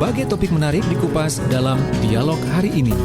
Berbagai topik menarik dikupas dalam dialog hari ini.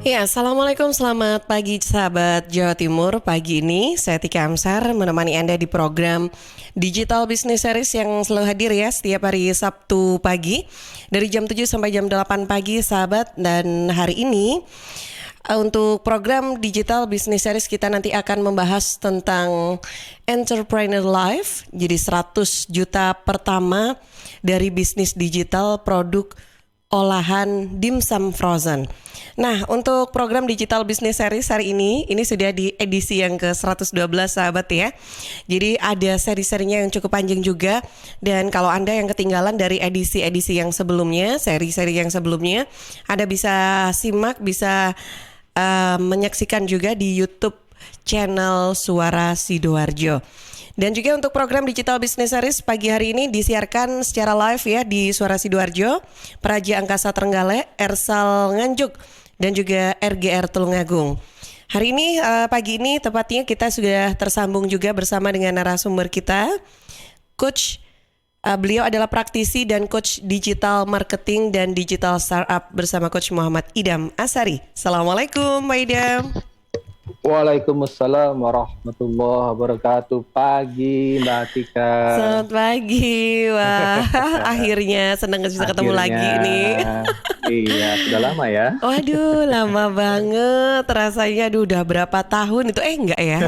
Ya, Assalamualaikum, selamat pagi sahabat Jawa Timur. Pagi ini saya Tika Amsar menemani Anda di program Digital Business Series yang selalu hadir ya setiap hari Sabtu pagi dari jam 7 sampai jam 8 pagi sahabat. Dan hari ini untuk program Digital Business Series kita nanti akan membahas tentang Entrepreneur Life. Jadi 100 juta pertama dari bisnis digital produk olahan dimsum frozen. Nah, untuk program Digital Business Series hari ini sudah di edisi yang ke-112 sahabat ya. Jadi ada seri-serinya yang cukup panjang juga. Dan kalau Anda yang ketinggalan dari edisi-edisi yang sebelumnya, seri-seri yang sebelumnya, Anda bisa simak, bisa menyaksikan juga di YouTube channel Suara Sidoarjo. Dan juga untuk program Digital Business Series pagi hari ini disiarkan secara live ya di Suara Sidoarjo, Praja Angkasa Trenggalek, Ersal Nganjuk, dan juga RGR Tulungagung. Hari ini pagi ini tepatnya kita sudah tersambung juga bersama dengan narasumber kita, Coach. Beliau adalah praktisi dan Coach Digital Marketing dan Digital Startup bersama Coach Muhammad Idham Asari. Assalamualaikum Pak Idham. Waalaikumsalam warahmatullahi wabarakatuh. Pagi Mbak Tika. Selamat pagi. Wah, akhirnya senang bisa ketemu lagi nih. Iya, sudah lama ya. Waduh, lama banget. Rasanya udah berapa tahun itu? Enggak ya?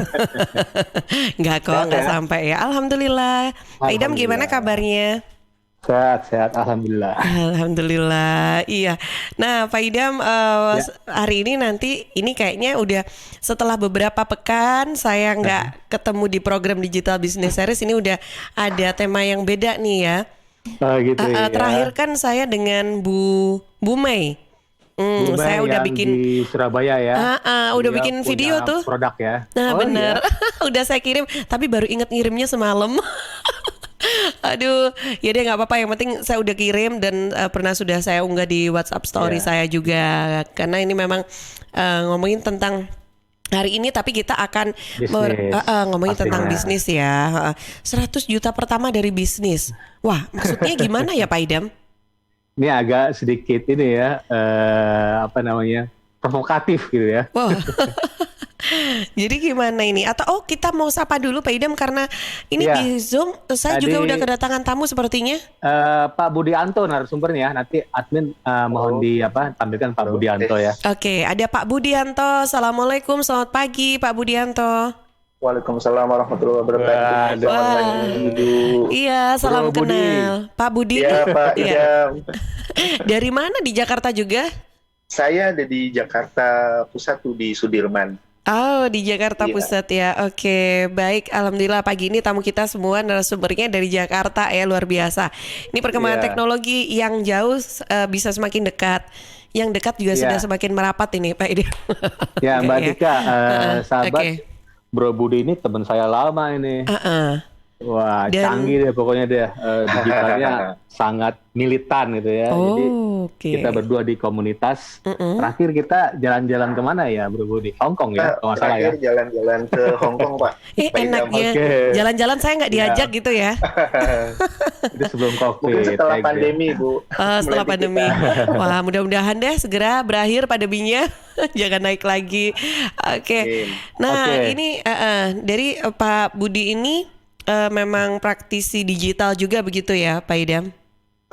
Enggak kok, enggak sampai ya. Alhamdulillah. Pak Idham gimana kabarnya? Sehat, alhamdulillah. Alhamdulillah, iya. Nah, Pak Idham, hari ini nanti ini kayaknya udah setelah beberapa pekan saya nggak ketemu di program Digital Business Series, ini udah ada tema yang beda nih ya. Gitu ya. Terakhir kan saya dengan Bu Mei. Bu Mei saya udah bikin di Surabaya ya. Udah bikin video tuh. Produk ya. Nah, benar. Iya? Udah saya kirim, tapi baru inget ngirimnya semalam. Aduh, ya deh nggak apa-apa. Yang penting saya udah kirim dan pernah sudah saya unggah di WhatsApp Story saya juga. Karena ini memang ngomongin tentang hari ini, tapi kita akan ngomongin tentang bisnis ya. 100 juta pertama dari bisnis. Wah, maksudnya gimana ya Pak Idham? Ini agak sedikit ini ya, provokatif gitu ya. Wow. Jadi gimana ini? Atau kita mau sapa dulu Pak Idham karena ini di Zoom saya juga udah kedatangan tamu sepertinya. Pak Budianto narasumbernya, nanti admin mohon tampilkan Pak Budianto ya. Oke, ada Pak Budianto. Assalamualaikum, selamat pagi Pak Budianto. Waalaikumsalam warahmatullahi wabarakatuh. Iya, salam kenal. Pak Budi. Iya, Pak Idham. Dari mana? Di Jakarta juga? Saya ada di Jakarta Pusat tuh, di Sudirman. Oh, di Jakarta Pusat ya. Oke, baik. Alhamdulillah pagi ini tamu kita semua narasumbernya dari Jakarta ya, luar biasa. Ini perkembangan teknologi yang jauh bisa semakin dekat. Yang dekat juga sudah semakin merapat ini Pak Idham. Ya, Mbak Tika, sahabat Bro Budi ini teman saya lama ini. Wah, canggih deh pokoknya dia. Digitalnya sangat militan gitu ya. Jadi kita berdua di komunitas. Terakhir kita jalan-jalan kemana ya Bro Budi? Hongkong ya, kalau nggak salah ya. Terakhir jalan-jalan ke Hongkong Pak. Enaknya jalan-jalan saya nggak diajak gitu ya. Itu sebelum COVID. Mungkin setelah pandemi Bu. Setelah pandemi. Wah, mudah-mudahan deh segera berakhir pandeminya. Jangan naik lagi. Oke. Nah, ini dari Pak Budi ini memang praktisi digital juga begitu ya Pak Idham?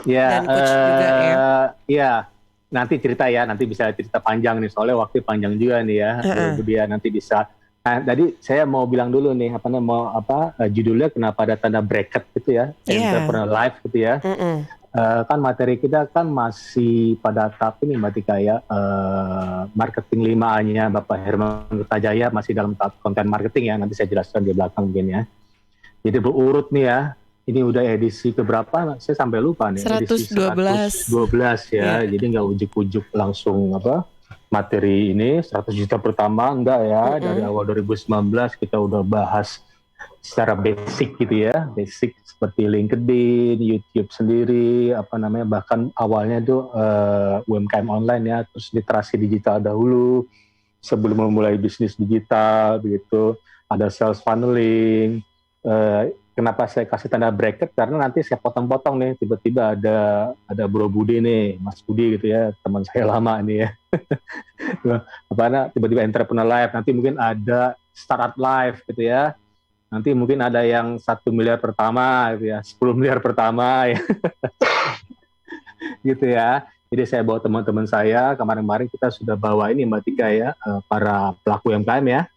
Ya, dan coach juga ya? Iya, nanti bisa cerita panjang nih soalnya waktu panjang juga nih ya. Kemudian nanti bisa Tadi saya mau bilang dulu nih, judulnya kenapa ada tanda bracket gitu ya, entrepreneur life gitu ya. Kan materi kita kan masih pada tahap ini Mbak Tika ya, marketing 5A-nya Bapak Herman Kertajaya masih dalam tahap konten marketing ya, nanti saya jelaskan di belakang mungkin ya. Jadi berurut nih ya, ini udah edisi keberapa? Saya sampai lupa nih. 112. Edisi 112 ya, jadi nggak ujuk-ujuk langsung materi ini 100 juta pertama, enggak ya. Dari awal 2019 kita udah bahas secara basic gitu ya, basic seperti LinkedIn, YouTube sendiri, bahkan awalnya tuh UMKM online ya, terus literasi digital dahulu sebelum memulai bisnis digital begitu, ada sales funneling. Kenapa saya kasih tanda bracket? Karena nanti saya potong-potong nih, tiba-tiba ada Bro Budi nih, Mas Budi gitu ya, teman saya lama nih ya. Tiba-tiba entrepreneur life, nanti mungkin ada startup life gitu ya. Nanti mungkin ada yang 1 miliar pertama gitu ya, 10 miliar pertama ya. Gitu ya. Jadi saya bawa teman-teman saya, kemarin-kemarin kita sudah bawa ini Mbak Tika ya, para pelaku UMKM ya.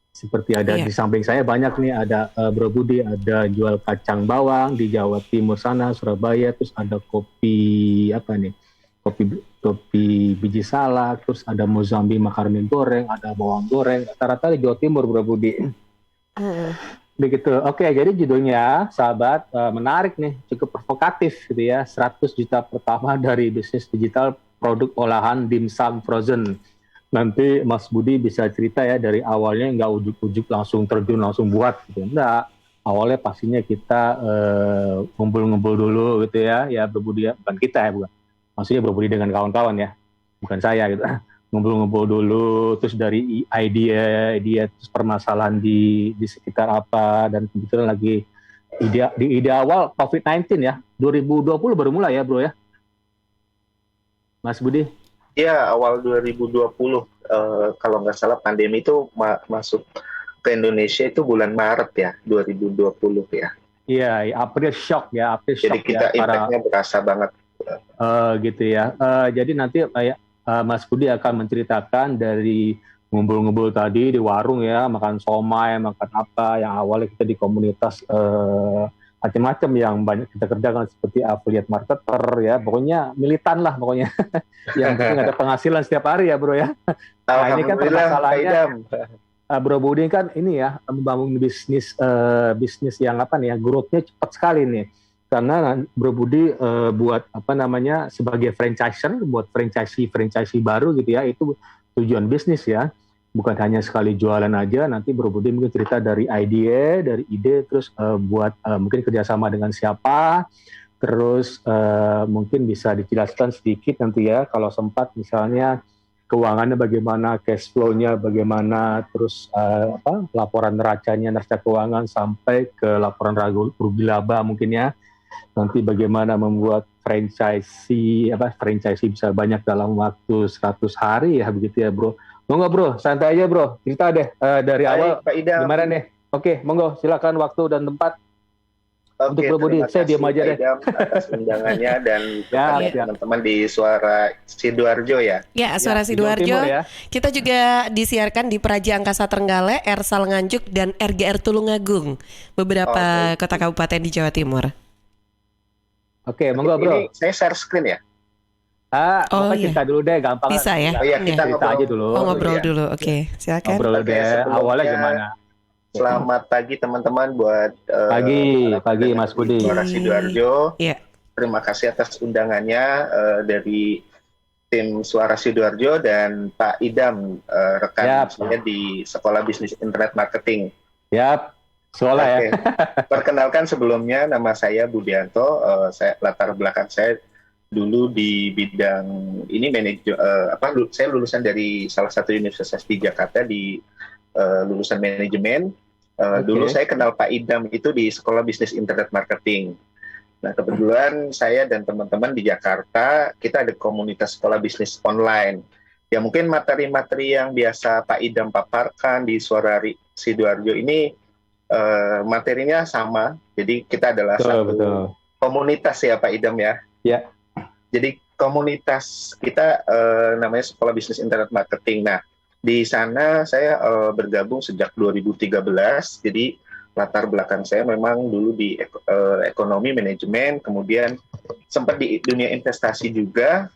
Seperti ada di samping saya banyak nih, ada Bro Budi, ada jual kacang bawang di Jawa Timur sana, Surabaya, terus ada kopi biji salak, terus ada Mozambi makaroni goreng, ada bawang goreng, rata-rata di Jawa Timur Bro Budi. Begitu. Oke, jadi judulnya sahabat menarik nih, cukup provokatif gitu ya, 100 juta pertama dari bisnis digital produk olahan dimsum frozen. Nanti Mas Budi bisa cerita ya, dari awalnya nggak ujuk-ujuk langsung terjun langsung buat gitu, enggak. Awalnya pastinya kita ngumpul-ngumpul dulu gitu ya Bro Budi ya, bukan kita ya, bukan. Maksudnya Bro Budi dengan kawan-kawan ya, bukan saya gitu. Ngumpul-ngumpul dulu, terus dari ide terus permasalahan di sekitar apa, dan kebetulan lagi ide awal COVID-19 ya, 2020 baru mulai ya Bro ya, Mas Budi. Ya, awal 2020, kalau nggak salah pandemi itu masuk ke Indonesia itu bulan Maret ya, 2020 ya. Iya, April shock ya. Jadi kita impact-nya berasa banget. Gitu ya. Jadi nanti Mas Budi akan menceritakan dari ngumpul-ngumpul tadi di warung ya, makan somai, makan apa, yang awalnya kita di komunitas macam-macam yang banyak kita kerjakan seperti affiliate marketer ya, pokoknya militan lah pokoknya. Yang penting ada penghasilan setiap hari ya Bro ya. Nah ini kan permasalahannya Bro Budi kan ini ya, membangun bisnis yang growth-nya cepat sekali nih. Karena Bro Budi buat sebagai franchiser, buat franchise baru gitu ya, itu tujuan bisnis ya. Bukan hanya sekali jualan aja, nanti Bro Budi mungkin cerita dari ide, terus buat mungkin kerjasama dengan siapa, terus mungkin bisa dijelaskan sedikit nanti ya, kalau sempat misalnya keuangannya bagaimana, cash flow-nya bagaimana, terus laporan neraca keuangan sampai ke laporan rugi laba mungkin ya, nanti bagaimana membuat franchise bisa banyak dalam waktu 100 hari ya, begitu ya Bro. Monggo Bro, santai aja Bro, cerita deh dari awal Pak Idam. Gimana nih? Oke, monggo silakan waktu dan tempat. Untuk Bro Budi, saya diam aja deh. Atas undangannya dan teman-teman di Suara Sidoarjo ya. Ya, Suara Sidoarjo. Ya. Kita juga disiarkan di Praja Angkasa Trenggalek, Ersal Nganjuk, dan RGR Tulungagung, beberapa kota kabupaten di Jawa Timur. Oke, monggo Bro. Ini saya share screen ya. Cerita dulu deh, gampang. Bisa ya? Kita cerita aja dulu. Ngobrol dulu, oke. Silakan. Ngobrol deh, awalnya gimana? Selamat pagi teman-teman buat pagi Mas Budi. Suara Sidoarjo. Iya. Terima kasih atas undangannya dari tim Suara Sidoarjo dan Pak Idam, rekan saya di Sekolah Bisnis Internet Marketing. Yap. Sekolah ya. Perkenalkan sebelumnya, nama saya Budianto. Latar belakang saya dulu di bidang ini saya lulusan dari salah satu universitas di Jakarta di lulusan manajemen. Dulu saya kenal Pak Idam itu di Sekolah Bisnis Internet Marketing. Nah kebetulan saya dan teman-teman di Jakarta kita ada komunitas sekolah bisnis online. Ya mungkin materi-materi yang biasa Pak Idam paparkan di Suara Sidoarjo ini materinya sama. Jadi kita adalah satu komunitas ya Pak Idam ya. Ya. Jadi komunitas kita namanya Sekolah Bisnis Internet Marketing. Nah, Di sana saya bergabung sejak 2013. Jadi latar belakang saya memang dulu di ekonomi manajemen, kemudian sempat di dunia investasi juga.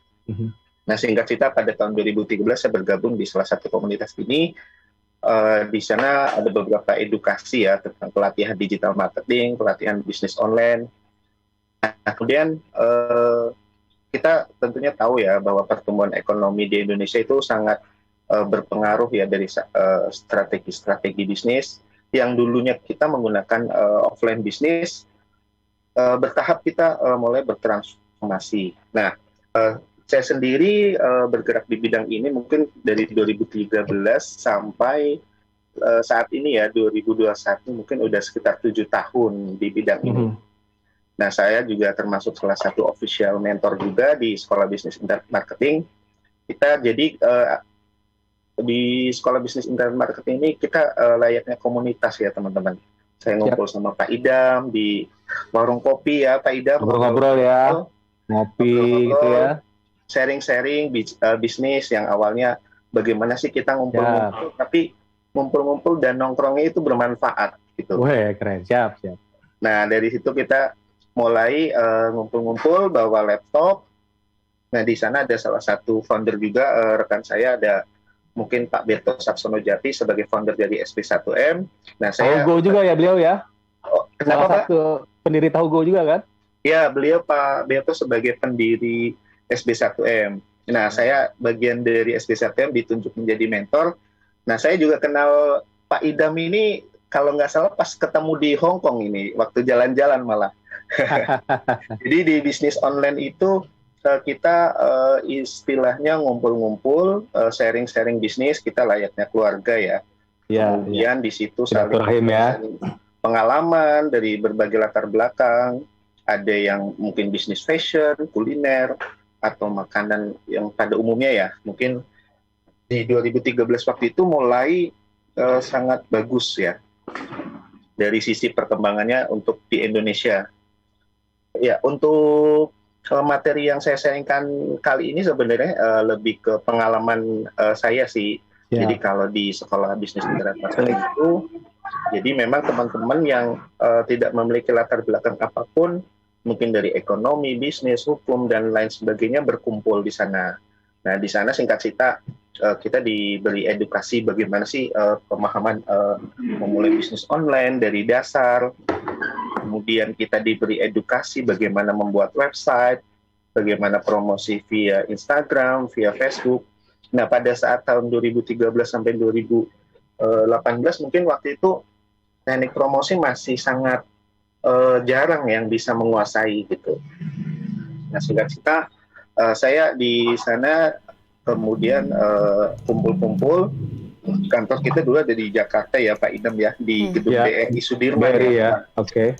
Nah, singkat cerita pada tahun 2013 saya bergabung di salah satu komunitas ini. Di sana ada beberapa edukasi ya tentang pelatihan digital marketing, pelatihan bisnis online. Nah, kemudian kita tentunya tahu ya bahwa pertumbuhan ekonomi di Indonesia itu sangat berpengaruh ya dari strategi-strategi bisnis yang dulunya kita menggunakan offline bisnis, bertahap kita mulai bertransformasi. Nah, saya sendiri bergerak di bidang ini mungkin dari 2013 sampai saat ini ya 2021 mungkin udah sekitar 7 tahun di bidang ini. Nah, saya juga termasuk salah satu official mentor juga di Sekolah Bisnis Internet Marketing. Kita jadi di Sekolah Bisnis Internet Marketing ini kita layaknya komunitas ya teman-teman. Saya ngumpul sama Pak Idam di warung kopi ya, Pak Idam. Ngobrol-ngobrol ya, ngopi gitu ya. Sharing-sharing bisnis yang awalnya bagaimana sih kita ngumpul-ngumpul, tapi ngumpul-ngumpul dan nongkrongnya itu bermanfaat gitu. Wah, keren, siap. Nah, dari situ kita mulai ngumpul-ngumpul bawa laptop. Nah, di sana ada salah satu founder juga, rekan saya ada mungkin Pak Berto Saksono Jati sebagai founder dari SP1M. Nah, saya Taugo juga ya beliau ya? Kenapa, salah satu pendiri Taugo juga kan? Ya, beliau Pak Berto sebagai pendiri SB1M. Nah, saya bagian dari SB1M ditunjuk menjadi mentor. Nah, saya juga kenal Pak Idam ini kalau nggak salah pas ketemu di Hong Kong ini, waktu jalan-jalan malah. Jadi di bisnis online itu kita istilahnya ngumpul-ngumpul, sharing-sharing bisnis, kita layaknya keluarga ya. Kemudian di situ saling pengalaman dari berbagai latar belakang, ada yang mungkin bisnis fashion, kuliner, atau makanan yang pada umumnya ya. Mungkin di 2013 waktu itu mulai sangat bagus ya dari sisi perkembangannya untuk di Indonesia. Ya, untuk materi yang saya sharingkan kali ini sebenarnya lebih ke pengalaman saya sih. Jadi kalau di Sekolah Bisnis Internet Marketing itu, jadi memang teman-teman yang tidak memiliki latar belakang apapun, mungkin dari ekonomi, bisnis, hukum, dan lain sebagainya berkumpul di sana. Nah, di sana singkat cerita kita diberi edukasi bagaimana sih pemahaman memulai bisnis online dari dasar. Kemudian kita diberi edukasi bagaimana membuat website, bagaimana promosi via Instagram, via Facebook. Nah, pada saat tahun 2013 sampai 2018 mungkin waktu itu teknik promosi masih sangat jarang yang bisa menguasai gitu. Nah, singkat cerita saya di sana kemudian kumpul-kumpul. Kantor kita dulu ada di Jakarta ya Pak Idam ya, di gedung BNI Sudirman ya. Oke.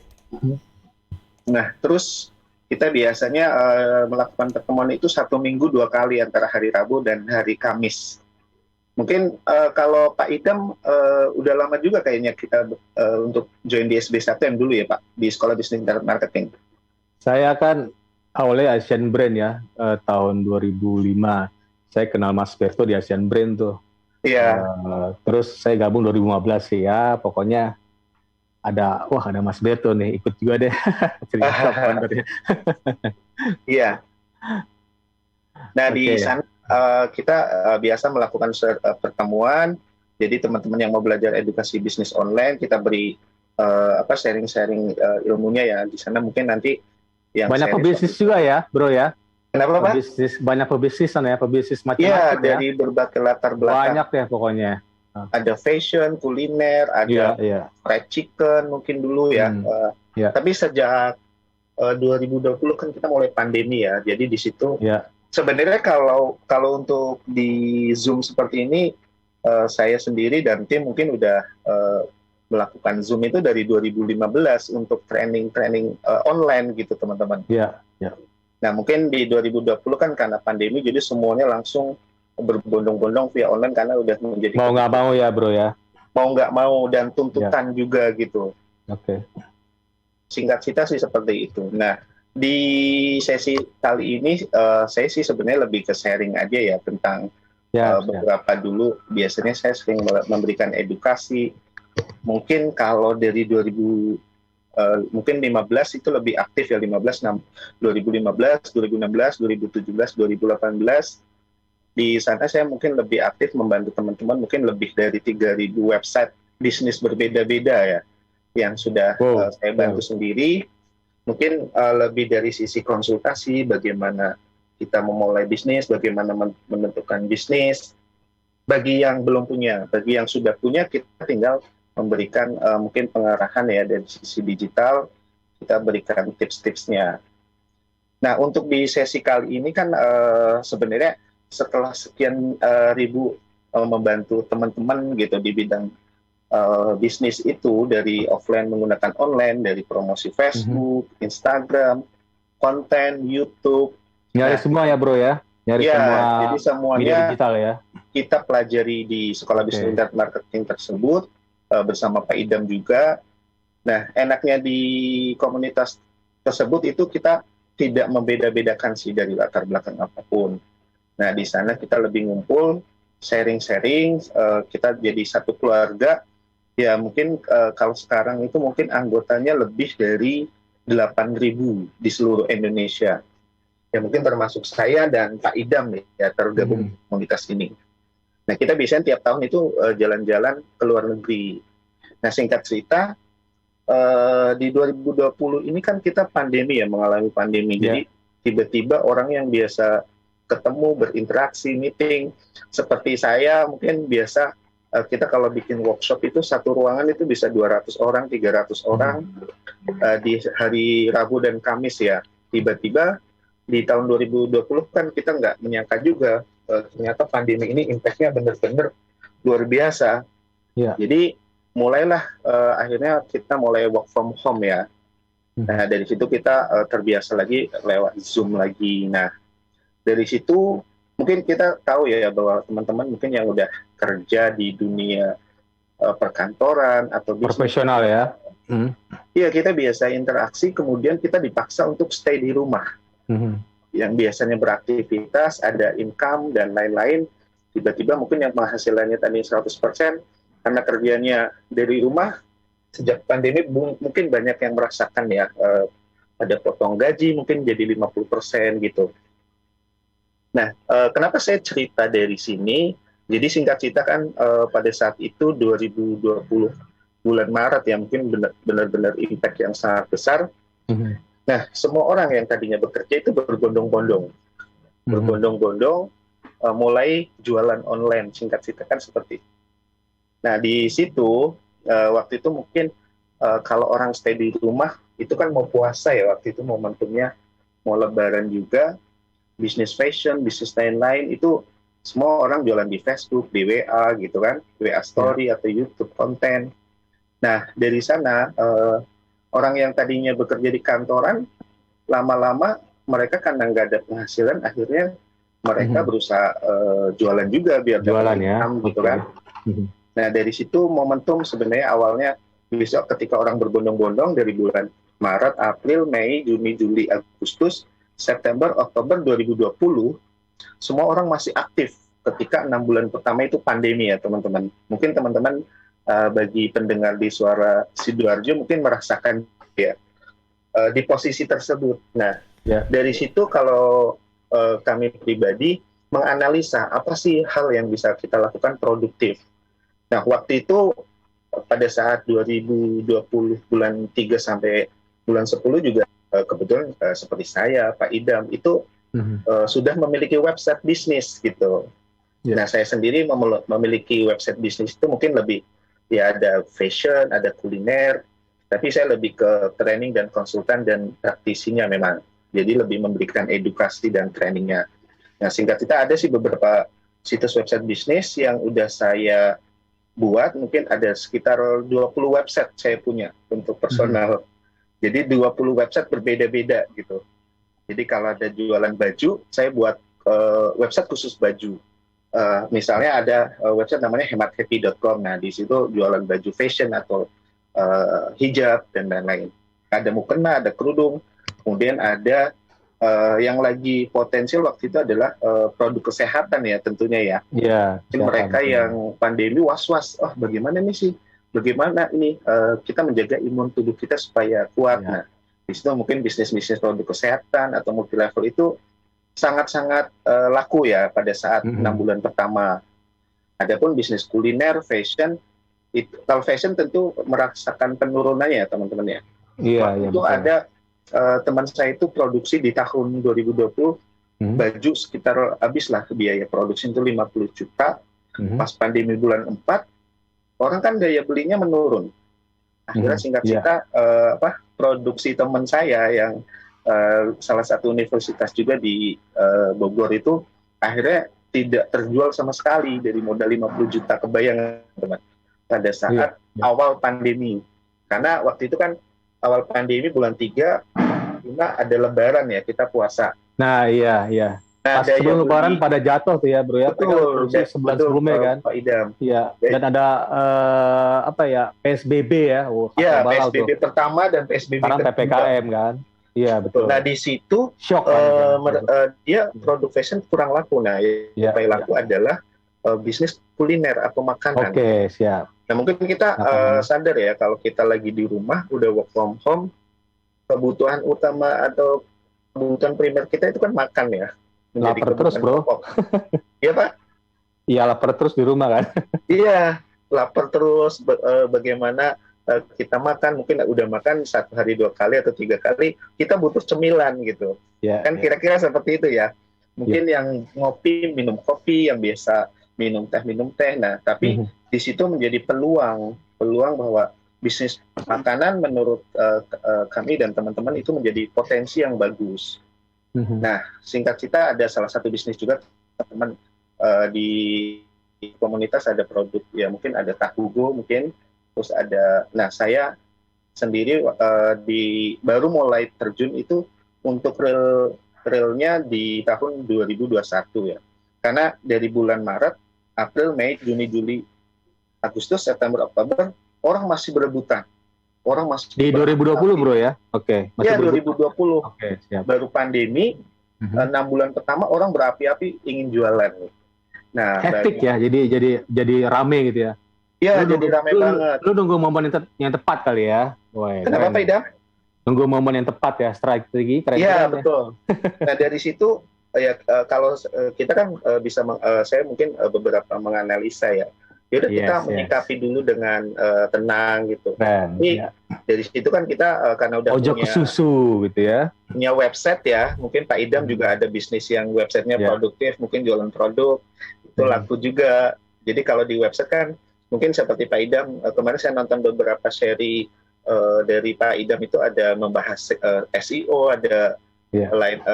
Nah, terus kita biasanya melakukan pertemuan itu 1 minggu 2 kali antara hari Rabu dan hari Kamis. Mungkin kalau Pak Idam udah lama juga kayaknya kita untuk join di SB1M dulu ya Pak, di Sekolah Bisnis Internet Marketing. Saya kan awalnya Asian Brand ya, tahun 2005. Saya kenal Mas Berto di Asian Brand tuh. Iya. Terus saya gabung 2015 sih ya, pokoknya ada Mas Berto nih, ikut juga deh cerita foundernya. Iya. Nah, di sana kita biasa melakukan pertemuan. Jadi teman-teman yang mau belajar edukasi bisnis online, kita beri sharing-sharing ilmunya ya. Di sana mungkin nanti yang banyak pebisnis juga ya, Bro ya. Kenapa Pak? Banyak pebisnisan ya, pebisnis macam-macam ya. Dari berbagai latar belakang. Banyak ya pokoknya. Ada fashion, kuliner, ada fried chicken mungkin dulu ya. Tapi sejak 2020 kan kita mulai pandemi ya. Jadi di situ sebenarnya kalau untuk di Zoom seperti ini, saya sendiri dan tim mungkin udah melakukan Zoom itu dari 2015 untuk training online gitu teman-teman. Nah, mungkin di 2020 kan karena pandemi, jadi semuanya langsung berbondong-bondong via online karena udah menjadi... Mau nggak mau ya, Bro ya? Mau nggak mau, dan tuntutan juga gitu. Oke. Singkat cerita sih seperti itu. Nah, di sesi kali ini, saya sih sebenarnya lebih ke sharing aja ya tentang Beberapa dulu biasanya saya sering memberikan edukasi. Mungkin kalau dari 2000 mungkin 15 itu lebih aktif ya, 2015, 2016, 2017, 2018 di sana saya mungkin lebih aktif membantu teman-teman, mungkin lebih dari 3.000 website bisnis berbeda-beda ya yang sudah saya bantu sendiri. Mungkin lebih dari sisi konsultasi, bagaimana kita memulai bisnis, bagaimana menentukan bisnis. Bagi yang belum punya, bagi yang sudah punya, kita tinggal memberikan mungkin pengarahan ya dari sisi digital, kita berikan tips-tipsnya. Nah, untuk di sesi kali ini kan sebenarnya setelah sekian ribu membantu teman-teman gitu di bidang bisnis itu, dari offline menggunakan online, dari promosi Facebook, Instagram, konten, YouTube. Nyari semua ya bro ya? Nyari semua jadi semuanya media digital ya? Kita pelajari di Sekolah Bisnis Internet Marketing tersebut, bersama Pak Idam juga. Nah, enaknya di komunitas tersebut itu kita tidak membeda-bedakan sih dari latar belakang apapun. Nah, di sana kita lebih ngumpul, sharing-sharing, kita jadi satu keluarga. Ya, mungkin kalau sekarang itu mungkin anggotanya lebih dari 8.000 di seluruh Indonesia. Ya, mungkin termasuk saya dan Pak Idam ya tergabung di komunitas ini. Nah, kita biasanya tiap tahun itu jalan-jalan ke luar negeri. Nah, singkat cerita, di 2020 ini kan kita pandemi ya, mengalami pandemi. Jadi tiba-tiba orang yang biasa ketemu, berinteraksi, meeting, seperti saya mungkin biasa kita kalau bikin workshop itu satu ruangan itu bisa 200 orang, 300 orang di hari Rabu dan Kamis ya. Tiba-tiba di tahun 2020 kan kita nggak menyangka juga ternyata pandemi ini impact-nya benar-benar luar biasa. Jadi mulailah akhirnya kita mulai work from home ya. Nah, dari situ kita terbiasa lagi lewat Zoom lagi. Nah, dari situ mungkin kita tahu ya bahwa teman-teman mungkin yang udah kerja di dunia perkantoran atau bisnis profesional ya. Iya, kita biasa interaksi, kemudian kita dipaksa untuk stay di rumah. Yang biasanya beraktivitas, ada income dan lain-lain, tiba-tiba mungkin yang penghasilannya tadi 100%, karena kerjanya dari rumah, sejak pandemi mungkin banyak yang merasakan ya, ada potong gaji mungkin jadi 50% gitu. Nah, kenapa saya cerita dari sini? Jadi singkat cerita kan pada saat itu 2020 bulan Maret ya, mungkin benar-benar impact yang sangat besar. Nah, semua orang yang tadinya bekerja itu berbondong-bondong, mulai jualan online, singkat cerita kan seperti itu. Nah, di situ waktu itu mungkin kalau orang stay di rumah itu kan mau puasa ya, waktu itu momentumnya mau lebaran juga, bisnis fashion, bisnis lain-lain itu semua orang jualan di Facebook, di WA gitu kan, WA Story atau YouTube konten. Nah, dari sana orang yang tadinya bekerja di kantoran, lama-lama mereka karena nggak ada penghasilan, akhirnya mereka berusaha jualan juga biar jualan dapat income gitu kan. Nah, dari situ momentum sebenarnya awalnya besok ketika orang berbondong-bondong dari bulan Maret, April, Mei, Juni, Juli, Agustus, September, Oktober 2020, semua orang masih aktif ketika 6 bulan pertama itu pandemi ya teman-teman. Mungkin teman-teman bagi pendengar di Suara Sidoarjo mungkin merasakan ya di posisi tersebut. Nah, dari situ kalau kami pribadi menganalisa apa sih hal yang bisa kita lakukan produktif. Nah, waktu itu pada saat 2020 bulan 3 sampai bulan 10 juga kebetulan seperti saya, Pak Idam itu sudah memiliki website bisnis gitu. Nah, saya sendiri memiliki website bisnis itu mungkin lebih ya ada fashion, ada kuliner, tapi saya lebih ke training dan konsultan dan praktisinya memang. Jadi lebih memberikan edukasi dan trainingnya. Nah, singkat cerita ada sih beberapa situs website bisnis yang udah saya buat, mungkin ada sekitar 20 website saya punya untuk personal. Jadi 20 website berbeda-beda gitu. Jadi kalau ada jualan baju, saya buat website khusus baju. Misalnya ada website namanya hemathappy.com. Nah, di situ jualan baju fashion atau hijab dan lain-lain. Ada mukena, ada kerudung, kemudian ada yang lagi potensial waktu itu adalah produk kesehatan ya tentunya ya. Iya. Mereka yang pandemi was-was, oh bagaimana nih sih, bagaimana ini kita menjaga imun tubuh kita supaya kuat. Nah, di situ mungkin bisnis-bisnis produk kesehatan atau multi level itu sangat-sangat laku ya pada saat 6 bulan pertama. Adapun bisnis kuliner, fashion, kalau fashion tentu merasakan penurunannya ya teman-teman ya. Iya, itu ada teman saya itu produksi di tahun 2020 baju sekitar habislah biaya produksi itu 50 juta. Pas pandemi bulan 4 orang kan daya belinya menurun. Akhirnya singkat cerita produksi teman saya yang salah satu universitas juga di Bogor itu akhirnya tidak terjual sama sekali dari modal 50 juta, kebayang teman pada saat awal pandemi. Karena waktu itu kan awal pandemi bulan 3 ada lebaran ya, kita puasa. Nah, iya. Pas sebelum lebaran pada jatuh tuh ya, Bro ya. Betul, sebulan sebelumnya kan. Pak Idam. Iya, dan ada PSBB ya. Iya, PSBB pertama dan PSBB sekarang kedua. PPKM kan. Iya, betul. Nah, di situ shock dia produk fashion kurang laku. Nah, yang paling laku adalah bisnis kuliner atau makanan. Oke, siap. Nah, mungkin kita sadar ya, kalau kita lagi di rumah, udah work from home, kebutuhan utama atau kebutuhan primer kita itu kan makan ya. Lapar terus, Bro. Iya, Pak? Iya, lapar terus di rumah kan. Iya, lapar terus. Bagaimana kita makan, mungkin udah makan 1 hari 2 kali atau 3 kali, kita butuh cemilan gitu. Kan kira-kira seperti itu ya. Mungkin yang ngopi, minum kopi, yang biasa minum teh. Nah, tapi di situ menjadi peluang bahwa bisnis makanan menurut kami dan teman-teman itu menjadi potensi yang bagus. Nah, singkat cerita ada salah satu bisnis juga teman-teman di komunitas ada produk ya, mungkin ada tahugo mungkin, terus ada. Nah, saya sendiri baru mulai terjun itu untuk realnya di tahun 2021 ya. Karena dari bulan Maret, April, Mei, Juni, Juli, Agustus, September, Oktober orang masih berebutan. Orang masih di 2020 Bro ya. Oke. Ya 2020. Oke, siap. Baru pandemi 6 bulan pertama orang berapi-api ingin jualan. Nah, hektik ya. Jadi rame gitu ya. Iya, jadi rame banget. Lu nunggu momen yang tepat kali ya. Woy, kenapa Pak Idam? Nunggu momen yang tepat ya, strategi. Iya, betul. Nah, dari situ ya kalau kita kan bisa saya mungkin beberapa menganalisa ya. Yaudah kita menyikapi dulu dengan tenang gitu. Ini dari situ kan kita karena udah punya susu gitu ya. Punya website ya. Mungkin Pak Idam juga ada bisnis yang websitenya produktif, mungkin jualan produk itu laku juga. Jadi kalau di website kan mungkin seperti Pak Idam, kemarin saya nonton beberapa seri dari Pak Idam itu ada membahas SEO, ada lain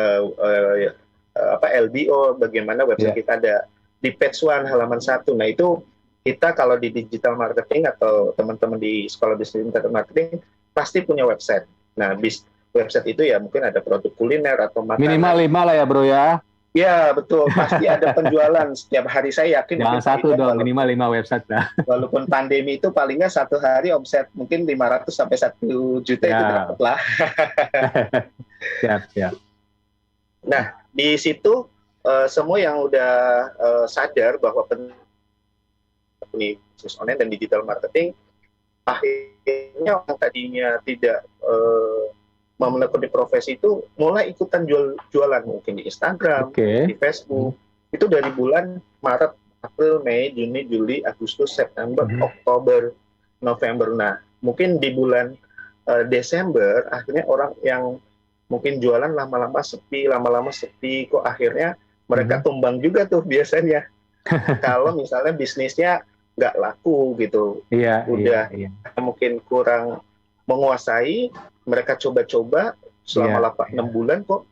LBO, bagaimana website kita ada di page 1 halaman 1. Nah, itu kita kalau di digital marketing atau teman-teman di sekolah bisnis internet marketing pasti punya website. Nah, website itu ya mungkin ada produk kuliner atau makanan. Minimal 5 lah ya Bro ya. Ya, betul. Pasti ada penjualan setiap hari, saya yakin. Jangan 1 dong, minimal 5 website lah. Walaupun pandemi itu palingnya 1 hari omset mungkin 500 sampai 1 juta itu dapat lah. Siap. Nah, di situ semua yang udah sadar bahwa bisnis online dan digital marketing, akhirnya orang tadinya tidak mau menekuni profesi itu mulai ikutan jualan mungkin di Instagram, di Facebook. Itu dari bulan Maret, April, Mei, Juni, Juli, Agustus, September, Oktober, November. Nah, mungkin di bulan Desember akhirnya orang yang mungkin jualan lama-lama sepi, kok akhirnya mereka tumbang juga tuh biasanya. Kalau misalnya bisnisnya nggak laku gitu, udah mungkin kurang menguasai, mereka coba-coba selama 6 bulan kok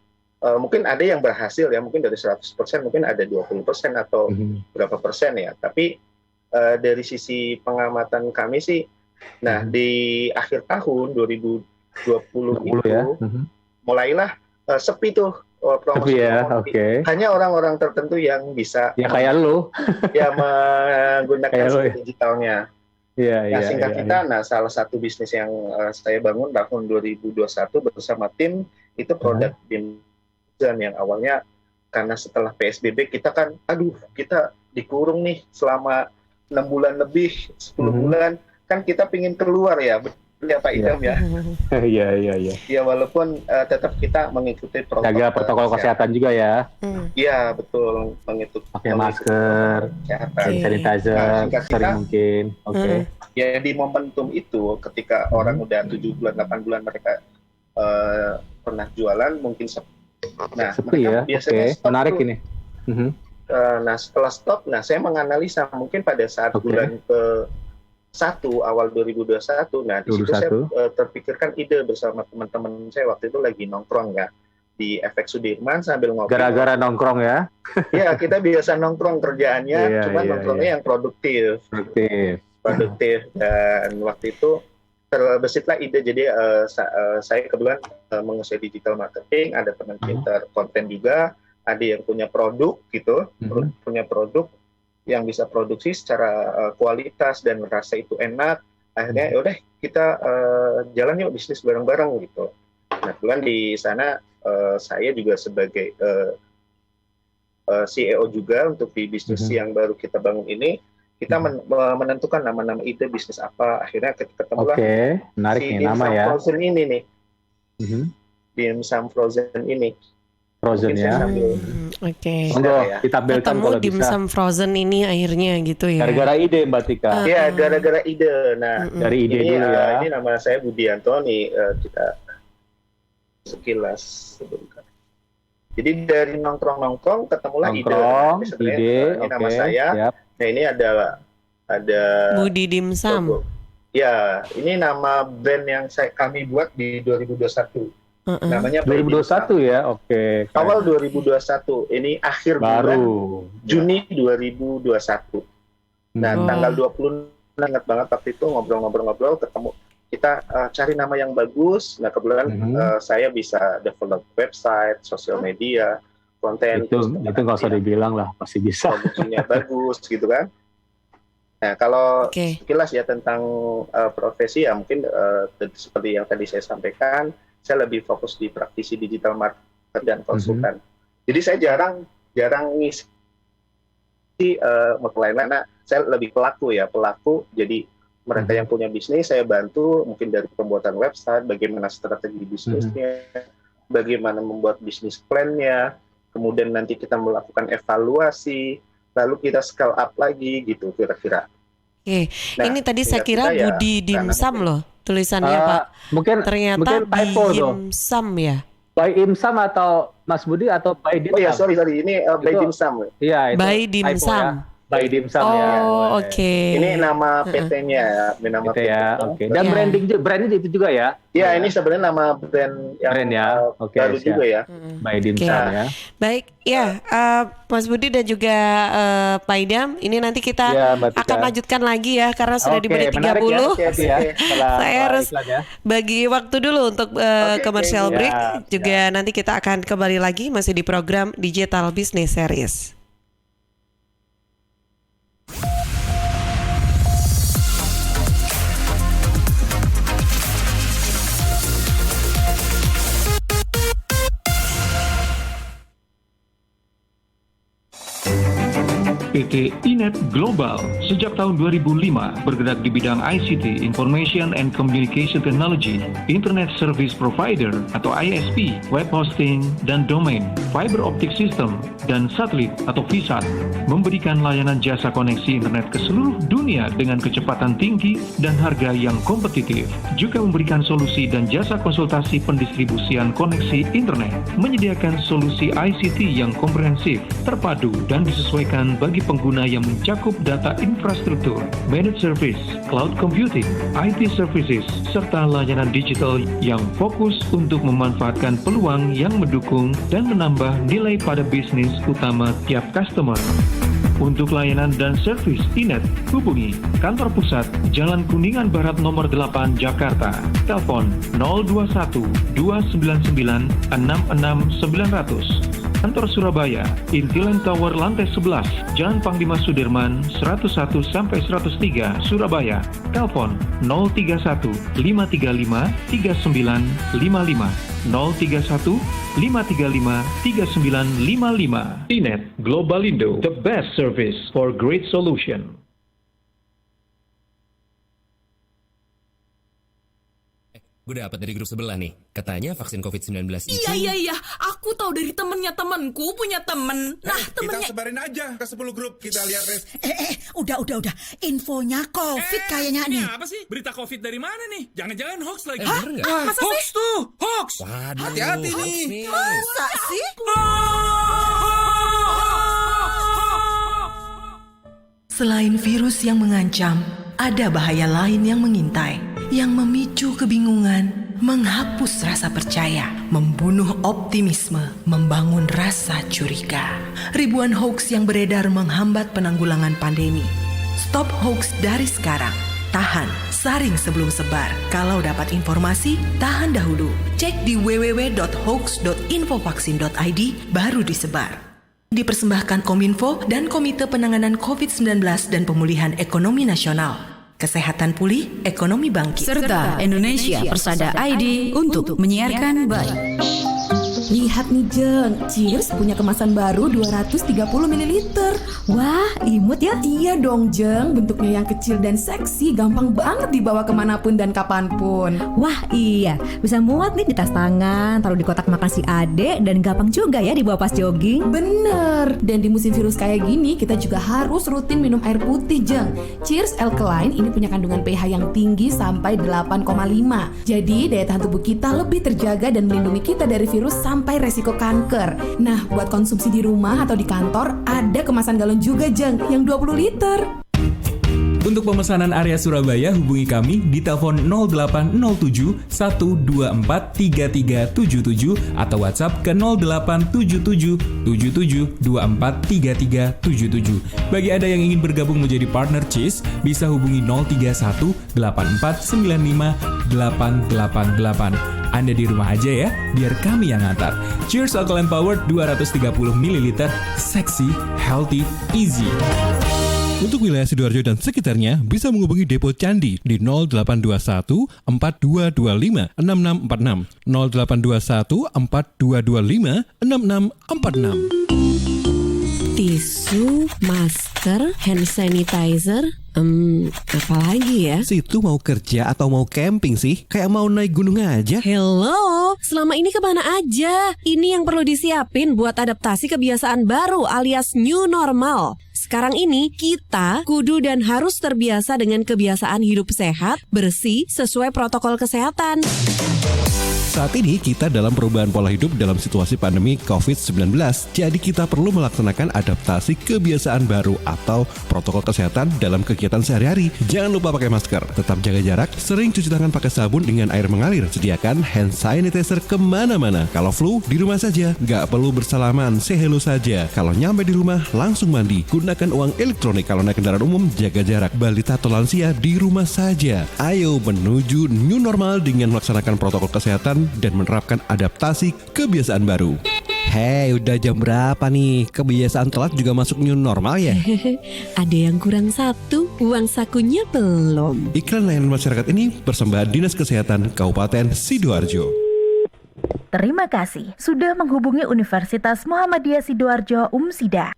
mungkin ada yang berhasil ya, mungkin dari 100% mungkin ada 20% atau berapa persen ya. Tapi dari sisi pengamatan kami sih, nah di akhir tahun 2020 itu mulailah sepi tuh promosi. Hanya orang-orang tertentu yang bisa kayak lu ya menggunakan digitalnya. Singkat kita, nah salah satu bisnis yang saya bangun tahun 2021 bersama tim itu produk BIM Frozen yang awalnya karena setelah PSBB kita kan, kita dikurung nih selama 6 bulan lebih, 10 bulan, kan kita pingin keluar ya, betul ya Pak Idam ya? Iya. Ya walaupun tetap kita mengikuti Jaga protokol kesehatan juga ya. Iya betul, mengikuti Pakai masker, hand sanitizer, sering mungkin. Oke. Ya di momentum itu ketika orang udah 7 bulan, 8 bulan mereka pernah jualan mungkin sepi ya. Oke, menarik dulu. ini. Nah setelah stop, saya menganalisa mungkin pada saat bulan ke-1 awal 2021, nah di situ saya terpikirkan ide bersama teman-teman saya waktu itu lagi nongkrong ya di FX Sudirman sambil ngopi. Gara-gara nongkrong ya? Ya kita biasa nongkrong kerjaannya, nongkrongnya yang produktif. Dan waktu itu terbesitlah ide, jadi saya kebetulan menguasai digital marketing, ada teman pintar konten juga, ada yang punya produk gitu, punya produk yang bisa produksi secara kualitas dan rasa itu enak. Akhirnya yaudah kita jalan yuk bisnis bareng-bareng gitu. Nah kebetulan di sana saya juga sebagai CEO juga untuk di bisnis yang baru kita bangun ini. Kita menentukan nama-nama ide bisnis apa. Akhirnya ketemulah menarik si nih nama ya. Frozen ini nih. Dimsum Frozen ini. Frozen ya. Ditampilkan ketemu kalau dimsum bisa. Frozen ini akhirnya gitu ya. Gara-gara ide Mbak Tika. Iya, gara-gara ide. Nah, dari ide ini, dulu ya. Ini nama saya Budianto nih, kita sekilas sebutkan. Jadi dari nongkrong ketemulah ide. Ini nama saya. Siap. Nah, ini ada Budi Dimsum. Ya, ini nama brand yang kami buat di 2021. Namanya 2021 ya, awal 2021, ini akhir bulan Juni 2021. Nah, tanggal 20 ingat banget waktu itu ngobrol-ngobrol ketemu, kita cari nama yang bagus. Nah kebetulan saya bisa develop website, sosial media, konten. Itu nggak usah dibilang lah, pasti bisa. Produksinya bagus gitu kan. Nah kalau sekilas ya tentang profesi ya mungkin seperti yang tadi saya sampaikan, saya lebih fokus di praktisi digital marketing dan konsultan. Jadi saya jarang ngisi lain-lain. Nah, saya lebih pelaku. Jadi mereka yang punya bisnis saya bantu mungkin dari pembuatan website, bagaimana strategi bisnisnya, bagaimana membuat bisnis plan-nya, kemudian nanti kita melakukan evaluasi, lalu kita scale up lagi gitu kira-kira. Nah, ini tadi saya kira Budi Dimsum loh tulisannya Pak. Ternyata Dimsum ya. By Dimsum atau Mas Budi atau by Dimsum? Oh ya, sorry. Ini by Dimsum. Iya, itu. By Dimsum. By Dimsum ya. Ini nama PT-nya ya. Nama PT ya. Dan brandnya itu juga ya? Iya, ini sebenarnya nama brand yang baru juga ya. By Dimsum ya. Baik, ya Mas Budi dan juga Pak Idam, ini nanti kita akan lanjutkan lagi ya karena sudah di menit 30. Saya harus bagi waktu dulu untuk commercial break. Juga nanti kita akan kembali lagi masih di program Digital Business Series. PT Inet Global sejak tahun 2005 bergerak di bidang ICT, Information and Communication Technology, Internet Service Provider atau ISP, web hosting dan domain, fiber optic system, dan satelit atau VSAT, memberikan layanan jasa koneksi internet ke seluruh dunia dengan kecepatan tinggi dan harga yang kompetitif. Juga memberikan solusi dan jasa konsultasi pendistribusian koneksi internet, menyediakan solusi ICT yang komprehensif, terpadu, dan disesuaikan bagi pengguna yang mencakup data infrastruktur, managed service, cloud computing, IT services, serta layanan digital yang fokus untuk memanfaatkan peluang yang mendukung dan menambah nilai pada bisnis utama tiap customer. Untuk layanan dan servis Inet, hubungi kantor pusat Jalan Kuningan Barat nomor 8 Jakarta. Telepon 021 299 66900. Kantor Surabaya, Intiland Tower lantai 11, Jalan Panglima Sudirman 101 sampai 103 Surabaya. Telepon 031 535 3955 031 535 3955. Inet Globalindo, the best service for great solution. Gue dapat dari grup sebelah nih. Katanya vaksin COVID-19 itu... Iya. Aku tahu dari temennya temenku punya temen. Nah, temennya... Kita sebarin aja ke 10 grup. Kita lihat, Res. Udah. Infonya COVID kayaknya nih. Ini apa sih? Berita COVID dari mana nih? Jangan-jangan hoax lagi. Masa hoax sih? tuh! Hoax! Waduh, Hati-hati hoax nih. Masa sih? Selain virus yang mengancam, ada bahaya lain yang mengintai, yang memicu kebingungan, menghapus rasa percaya, membunuh optimisme, membangun rasa curiga. Ribuan hoax yang beredar menghambat penanggulangan pandemi. Stop hoax dari sekarang. Tahan, saring sebelum sebar. Kalau dapat informasi, tahan dahulu. Cek di www.hoax.infovaksin.id baru disebar. Dipersembahkan Kominfo dan Komite Penanganan COVID-19 dan Pemulihan Ekonomi Nasional. Kesehatan pulih, ekonomi bangkit. Serta Indonesia Persada ID untuk menyiarkan baik. Lihat nih Jeng, Cheers punya kemasan baru 230 ml. Wah, imut ya? Iya dong Jeng, bentuknya yang kecil dan seksi, gampang banget dibawa kemanapun dan kapanpun. Wah iya, bisa muat nih di tas tangan, taruh di kotak makan si adek, dan gampang juga ya dibawa pas jogging. Bener, dan di musim virus kayak gini kita juga harus rutin minum air putih Jeng. Cheers Alkaline ini punya kandungan pH yang tinggi sampai 8,5. Jadi daya tahan tubuh kita lebih terjaga dan melindungi kita dari virus sampai resiko kanker. Nah, buat konsumsi di rumah atau di kantor, ada kemasan galon juga Jeng, yang 20 liter. Untuk pemesanan area Surabaya, hubungi kami di telepon 0807 124 3377 atau WhatsApp ke 0877 77 24 3377. Bagi Anda yang ingin bergabung menjadi partner Cheers, bisa hubungi 031 84 95 888. Anda di rumah aja ya, biar kami yang ngantar. Cheers Alkaline Power 230 ml, seksi, healthy, easy. Untuk wilayah Sidoarjo dan sekitarnya, bisa menghubungi Depo Candi di 0821 4225 6646, 0821 4225 6646. Tisu, masker, hand sanitizer, apalagi ya? Situ mau kerja atau mau camping sih? Kayak mau naik gunung aja. Hello, selama ini kemana aja? Ini yang perlu disiapin buat adaptasi kebiasaan baru alias new normal. Sekarang ini kita kudu dan harus terbiasa dengan kebiasaan hidup sehat, bersih, sesuai protokol kesehatan. Saat ini kita dalam perubahan pola hidup dalam situasi pandemi COVID-19. Jadi kita perlu melaksanakan adaptasi kebiasaan baru atau protokol kesehatan dalam kegiatan sehari-hari. Jangan lupa pakai masker, tetap jaga jarak, sering cuci tangan pakai sabun dengan air mengalir. Sediakan hand sanitizer kemana-mana. Kalau flu, di rumah saja. Nggak perlu bersalaman, say hello saja. Kalau nyampe di rumah, langsung mandi. Gunakan uang elektronik kalau naik kendaraan umum, jaga jarak. Balita atau lansia di rumah saja. Ayo menuju new normal dengan melaksanakan protokol kesehatan dan menerapkan adaptasi kebiasaan baru. Hei, udah jam berapa nih? Kebiasaan telat juga masuk new normal ya? Ada yang kurang satu, uang sakunya belum. Iklan layanan masyarakat ini persembahan Dinas Kesehatan Kabupaten Sidoarjo. Terima kasih sudah menghubungi Universitas Muhammadiyah Sidoarjo UMSIDA.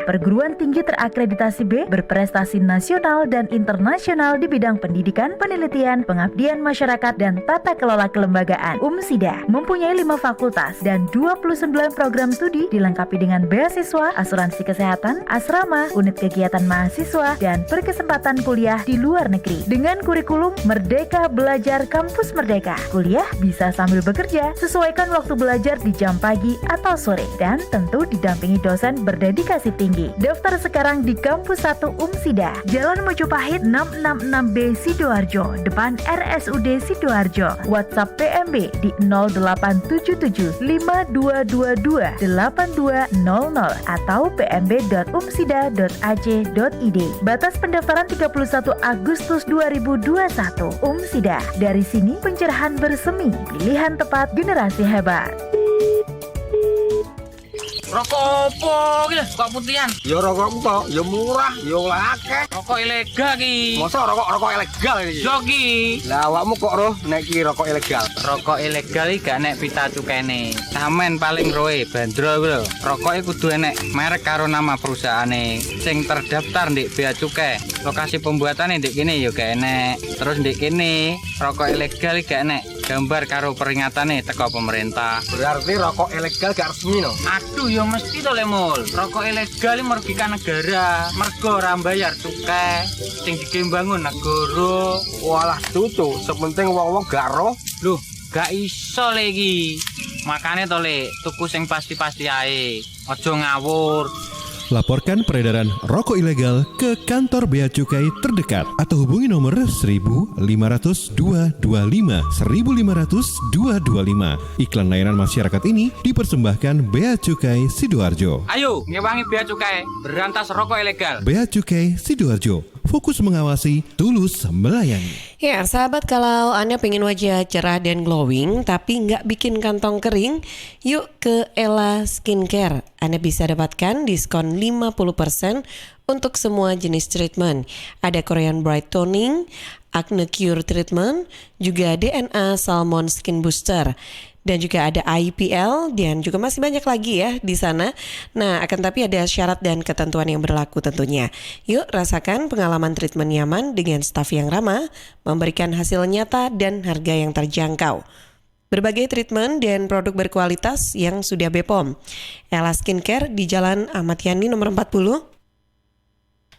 Perguruan tinggi terakreditasi B, berprestasi nasional dan internasional di bidang pendidikan, penelitian, pengabdian masyarakat, dan tata kelola kelembagaan. UMSIDA mempunyai 5 fakultas dan 29 program studi dilengkapi dengan beasiswa, asuransi kesehatan, asrama, unit kegiatan mahasiswa, dan berkesempatan kuliah di luar negeri. Dengan kurikulum Merdeka Belajar Kampus Merdeka, kuliah bisa sambil bekerja, sesuaikan waktu belajar di jam pagi atau sore, dan tentu didampingi dosen berdedikasi tinggi. Daftar sekarang di Kampus 1 UMSIDA, Jalan Mojopahit 666B Sidoarjo, depan RSUD Sidoarjo. WhatsApp PMB di 0877 5222 8200 atau pmb.umsida.ac.id. Batas pendaftaran 31 Agustus 2021. UMSIDA, dari sini pencerahan bersemi, pilihan tepat generasi hebat. Rokok opo iki lho, kok putihan? Ya rokok kok, ya murah, ya akeh. Rokok ilegal ki. Masa rokok ilegal iki? Yo ki. Lah awakmu kok roh nek iki rokok ilegal? Rokok ilegal iki gak nek pita cukene. Samen paling roe bandro kuwi lho. Rokoke kudu enek merek karo nama perusahaane sing terdaftar ndek bea cukai. Lokasi pembuatane ndek kene ya gak enek. Terus ndek kene rokok ilegal iki gak enek gambar karo peringatane teko pemerintah. Berarti rokok ilegal gak resmi no? Aduh ya mesti to Lemul. Rokok ilegal iki merugikan negara. Mergo ora bayar cukai sing digembangun negara. Walah cucu, sepenting wong-wong gak roh. Loh, gak iso lagi. Makane to Le, tuku sing pasti-pasti ae. Aja ngawur. Laporkan peredaran rokok ilegal ke kantor Bea Cukai terdekat atau hubungi nomor 1.500 225 1.500 225. Iklan layanan masyarakat ini dipersembahkan Bea Cukai Sidoarjo. Ayo, ngewangi Bea Cukai, berantas rokok ilegal. Bea Cukai Sidoarjo, fokus mengawasi, tulus melayani. Ya, sahabat, kalau Anda pengen wajah cerah dan glowing tapi nggak bikin kantong kering, yuk ke Ella Skincare. Anda bisa dapatkan diskon 50% untuk semua jenis treatment. Ada Korean Bright Toning, Acne Cure Treatment, juga DNA Salmon Skin Booster. Dan juga ada IPL dan juga masih banyak lagi ya di sana. Nah, akan tapi ada syarat dan ketentuan yang berlaku tentunya. Yuk rasakan pengalaman treatment nyaman dengan staf yang ramah, memberikan hasil nyata dan harga yang terjangkau. Berbagai treatment dan produk berkualitas yang sudah BPOM. Ella Skincare di Jalan Ahmad Yani nomor 40.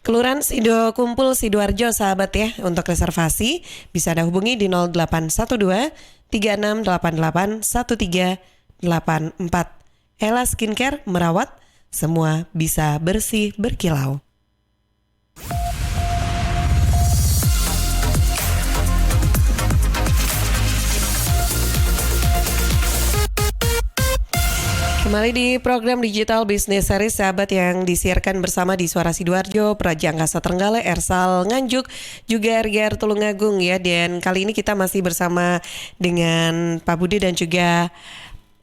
Kelurahan Sido Kumpul Sidoarjo, sahabat ya. Untuk reservasi bisa Anda hubungi di 0812 3688 1384. Ella Skincare, merawat semua bisa bersih berkilau. Kembali di program Digital Business Series, sahabat, yang disiarkan bersama di Suara Sidoarjo, Praja Angkasa Trenggalek, Ersal Nganjuk, juga RGR Tulungagung ya. Dan kali ini kita masih bersama dengan Pak Budi dan juga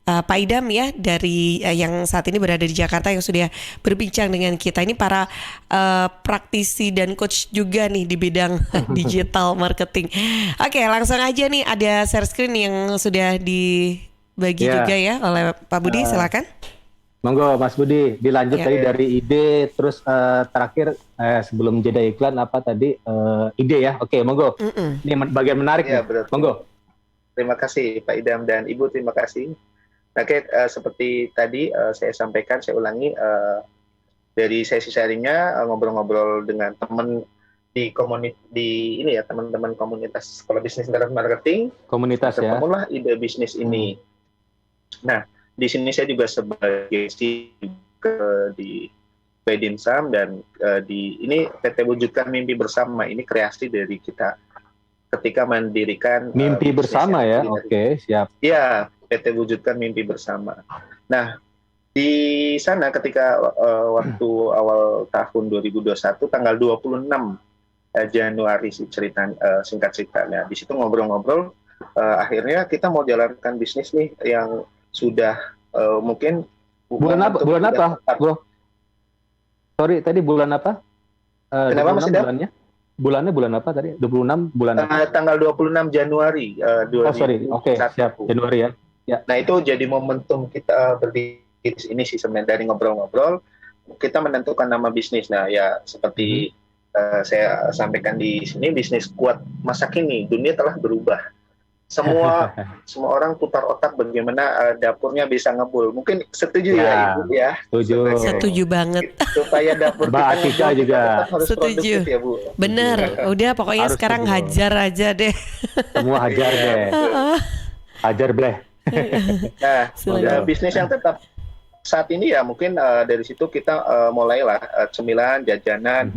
Pak Idam ya, dari yang saat ini berada di Jakarta, yang sudah berbincang dengan kita. Ini para praktisi dan coach juga nih di bidang digital marketing. Oke, langsung aja nih, ada share screen yang sudah dibagi juga ya oleh Pak Budi, silakan. Monggo Mas Budi, dilanjut tadi dari ide, terus terakhir sebelum jeda iklan apa tadi, ide ya. Oke, monggo. Ini bagian menarik ya, monggo. Terima kasih Pak Idam dan Ibu, terima kasih. Oke, seperti tadi saya sampaikan, saya ulangi, dari sesi sharingnya ngobrol-ngobrol dengan teman di ini ya, teman-teman komunitas Sekolah Bisnis Internet Marketing. Komunitas ya. Ketemulah ide bisnis ini. Nah, di sini saya juga sebagai di Bedinsam dan di ini PT Wujudkan Mimpi Bersama, ini kreasi dari kita ketika mendirikan Mimpi Bersama ya. Oke, siap. Iya, PT Wujudkan Mimpi Bersama. Nah, di sana ketika waktu awal tahun 2021 tanggal 26 Januari singkat ceritanya, di situ ngobrol-ngobrol, akhirnya kita mau jalankan bisnis nih yang sudah mungkin bulan apa bro? Sorry, tadi bulan apa? Kenapa Mas Idam? Bulannya bulan apa tadi? 26 bulan apa? Tanggal 26 Januari 2021. Oke, siap. Januari ya. Nah, itu jadi momentum kita berdiri di sini sih sebenarnya. Dari ngobrol-ngobrol kita menentukan nama bisnis. Nah, ya seperti saya sampaikan di sini, bisnis kuat masa kini, dunia telah berubah. Semua orang putar otak bagaimana dapurnya bisa ngebul. Mungkin setuju ya Ibu ya? Setuju banget. Supaya dapur Mbak Atika juga harus produktif ya Bu. Bener, udah pokoknya harus sekarang hajar aja deh. Semua hajar deh. Hajar bleh. Nah, bisnis yang tetap saat ini ya mungkin dari situ kita mulailah cemilan, jajanan,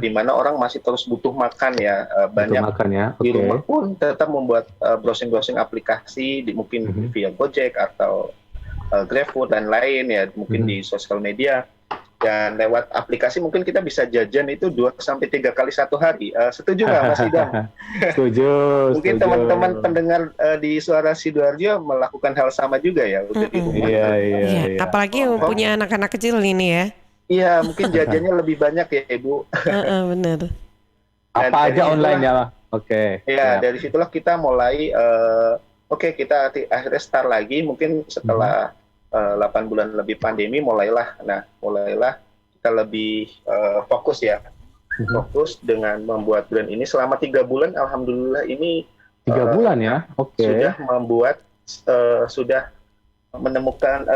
di mana orang masih terus butuh makan ya, banyak makan ya. Di rumah pun tetap membuat browsing-browsing aplikasi, mungkin via Gojek atau GrabFood dan lain ya, mungkin di sosial media. Dan lewat aplikasi mungkin kita bisa jajan itu 2-3 kali satu hari. Setuju nggak Mas Idam? Setuju. Mungkin teman-teman pendengar di Suara Sidoarjo melakukan hal sama juga ya. Udah di rumah. Iya. Apalagi yang punya anak-anak kecil ini ya. Iya, mungkin jajannya lebih banyak ya Ibu. Benar. Apa aja online ya? Oke. Ya, dari situlah kita mulai, kita akhirnya start lagi. Mungkin setelah 8 bulan lebih pandemi, mulailah kita lebih fokus ya. Fokus dengan membuat brand ini selama 3 bulan. Alhamdulillah ini 3 bulan ya? Oke. Sudah membuat, sudah menemukan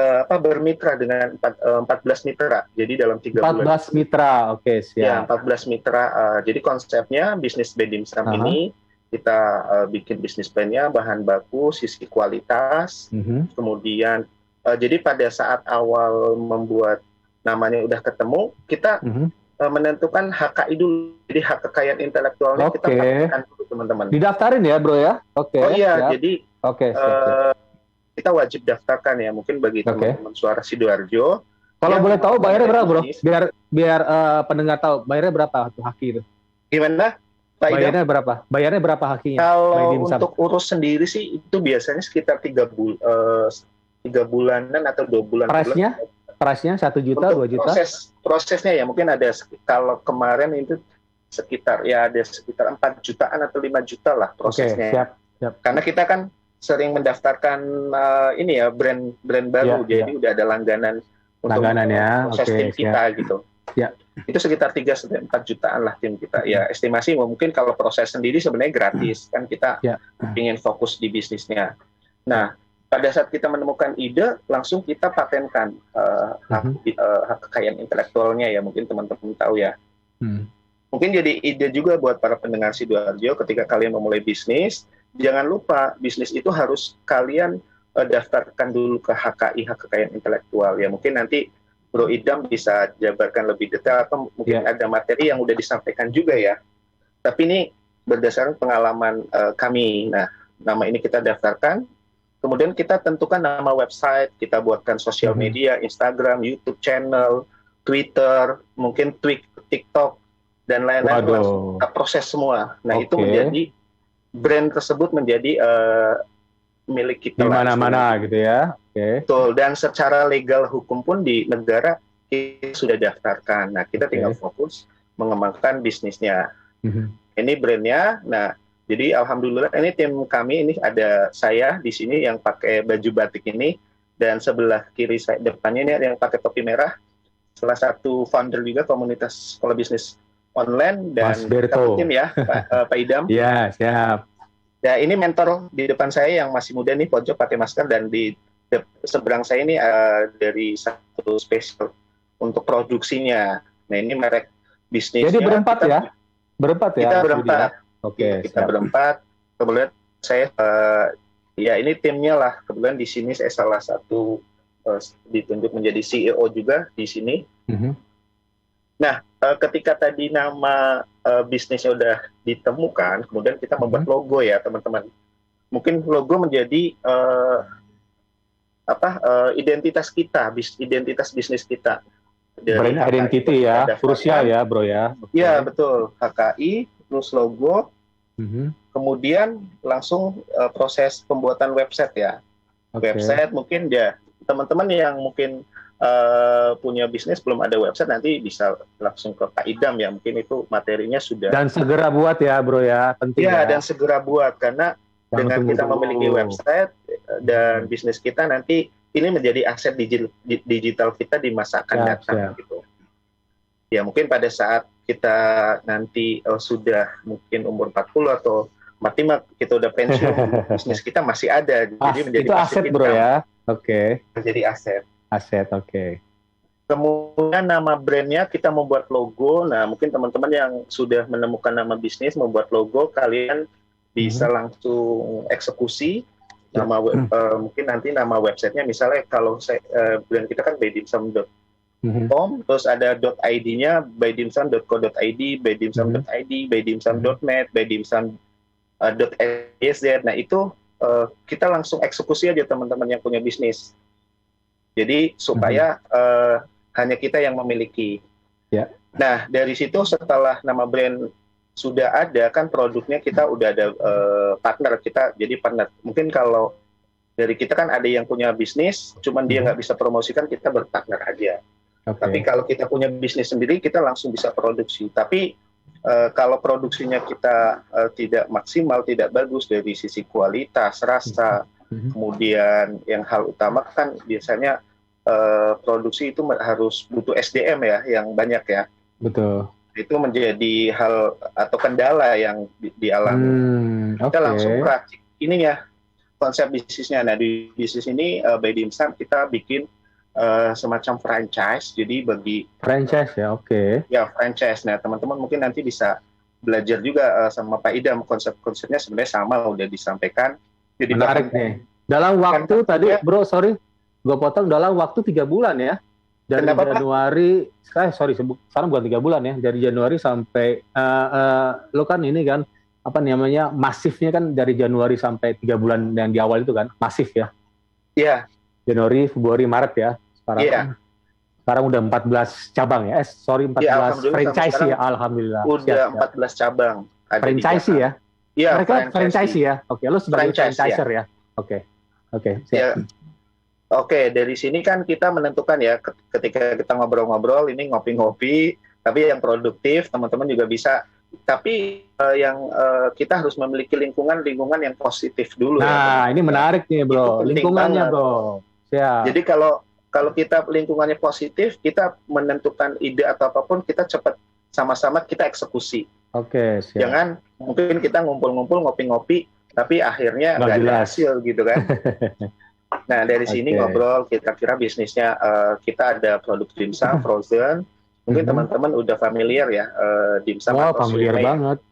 bermitra dengan 14 mitra. Jadi dalam 3 bulan 14 mitra, oke, ya, siap. 14 mitra. Jadi konsepnya bisnis by dimsum ini kita bikin bisnis plan-nya, bahan baku, sisi kualitas, kemudian jadi pada saat awal membuat namanya udah ketemu, kita menentukan HKI dulu. Jadi hak kekayaan intelektualnya kita pastikan dulu teman-teman. Didaftarin ya bro ya? Oke. Oh iya, siap. jadi kita wajib daftarkan ya, mungkin bagi teman-teman Suara Sidoarjo. Kalau boleh tahu bayarnya berapa bro? Biar pendengar tahu bayarnya berapa tuh HKI itu? Gimana? Bayarnya berapa? Bayarnya berapa HKI-nya? Kalau untuk urus sendiri sih itu biasanya sekitar 3 bulanan atau 2 bulan. Price-nya 1 juta, 2 juta? Prosesnya ya mungkin ada, kalau kemarin itu sekitar 4 jutaan atau 5 juta lah prosesnya. Siap. Karena kita kan sering mendaftarkan brand baru, jadi udah ada langganan untuk proses tim kita gitu. Ya. Itu sekitar 3-4 jutaan lah tim kita. Ya estimasi mungkin kalau proses sendiri sebenarnya gratis, kan kita ingin fokus di bisnisnya. Nah, pada saat kita menemukan ide, langsung kita patenkan hak kekayaan intelektualnya ya, mungkin teman-teman tahu ya. Mungkin jadi ide juga buat para pendengar Sidoarjo ketika kalian memulai bisnis, jangan lupa bisnis itu harus kalian daftarkan dulu ke HKI, hak kekayaan intelektual ya. Mungkin nanti Bro Idam bisa jabarkan lebih detail atau mungkin ada materi yang udah disampaikan juga ya. Tapi ini berdasarkan pengalaman kami. Nah, nama ini kita daftarkan. Kemudian kita tentukan nama website, kita buatkan sosial media, Instagram, YouTube channel, Twitter, mungkin TikTok, dan lain-lain. Kita proses semua. Nah, itu menjadi brand tersebut menjadi milik kita. Di mana-mana gitu ya. Betul. Dan secara legal hukum pun di negara kita sudah daftarkan. Nah, kita tinggal fokus mengembangkan bisnisnya. Ini brandnya. Nah, jadi alhamdulillah ini tim kami, ini ada saya di sini yang pakai baju batik ini, dan sebelah kiri saya depannya ini ada yang pakai topi merah, salah satu founder juga komunitas sekolah bisnis online, dan tim ya Pak Idam. Iya, siap. Ya, ini mentor di depan saya yang masih muda nih, pojok pakai masker, dan di seberang saya ini dari satu spesial untuk produksinya. Nah, ini merek bisnisnya. Jadi berempat ya? Berempat ya? Kita berempat. Kita berempat. Kemudian saya ini timnya lah. Kemudian di sini saya salah satu ditunjuk menjadi CEO juga di sini. Nah, ketika tadi nama bisnisnya udah ditemukan, kemudian kita membuat logo ya teman-teman. Mungkin logo menjadi identitas kita, identitas bisnis kita. Brand identity ya, krusial ya bro ya. Iya betul, HKI plus logo. Kemudian langsung proses pembuatan website ya. Website mungkin ya teman-teman yang mungkin punya bisnis belum ada website, nanti bisa langsung ke Pak Idam ya, mungkin itu materinya sudah. Dan segera buat ya bro ya, penting ya. Dan segera buat, karena dengan kita memiliki website dan bisnis kita, nanti ini menjadi aset digital kita di masa akan datang gitu. Ya mungkin pada saat kita nanti sudah mungkin umur 40 atau mati kita udah pensiun, bisnis kita masih ada. Jadi menjadi itu aset bro ya. Menjadi aset. Kemudian nama brandnya kita membuat logo. Nah mungkin teman-teman yang sudah menemukan nama bisnis membuat logo, kalian bisa langsung eksekusi nama mungkin nanti nama websitenya, misalnya kalau brand kita kan bydimsum.com, terus ada .id-nya bydimsum.co.id, bydimsum.id, bydimsum.net, bydimsum.sz. Nah itu kita langsung eksekusi aja teman-teman yang punya bisnis. Jadi supaya hanya kita yang memiliki. Ya. Nah, dari situ setelah nama brand sudah ada, kan produknya kita udah ada partner kita, jadi partner. Mungkin kalau dari kita kan ada yang punya bisnis, cuman dia nggak bisa promosikan, kita berpartner aja. Okay. Tapi kalau kita punya bisnis sendiri, kita langsung bisa produksi. Tapi kalau produksinya kita tidak maksimal, tidak bagus dari sisi kualitas, rasa, kemudian yang hal utama kan biasanya produksi itu harus butuh SDM ya, yang banyak ya. Betul. Itu menjadi hal atau kendala yang dialami. Kita langsung praktik ininya, konsep bisnisnya. Nah, di bisnis ini by Dimsum kita bikin semacam franchise, jadi bagi franchise ya, oke. Ya, franchise. Nah, teman-teman mungkin nanti bisa belajar juga sama Pak Idam, konsep-konsepnya sebenarnya sama, udah disampaikan. Jadi menarik nih. Dalam waktu tadi, bro, sorry, gue potong, dalam waktu 3 bulan ya, dari Januari, sekarang bukan 3 bulan ya, dari Januari sampai, lo kan ini kan, apa namanya, masifnya kan dari Januari sampai 3 bulan yang di awal itu kan, masif ya? Iya. Januari, Februari, Maret ya. Sekarang udah 14 cabang ya. 14 franchise ya. Alhamdulillah. Udah 14 cabang. Franchise ya? Iya, mereka franchise ya. Oke, lo sebagai franchiser ya. Oke, siap. Oke, dari sini kan kita menentukan ya, ketika kita ngobrol-ngobrol, ini ngopi-ngopi, tapi yang produktif, teman-teman juga bisa. Tapi yang kita harus memiliki lingkungan yang positif dulu. Nah, ini menarik nih, bro. Lingkungannya, bro. Siap. Jadi kalau kita lingkungannya positif, kita menentukan ide atau apapun, kita cepat sama-sama kita eksekusi. Oke, siap. Jangan mungkin kita ngumpul-ngumpul ngopi-ngopi, tapi akhirnya nggak ada hasil gitu kan. Nah, dari sini ngobrol, kita kira bisnisnya, kita ada produk dimsum frozen. Mungkin teman-teman udah familiar ya, dimsum. Wah, familiar banget.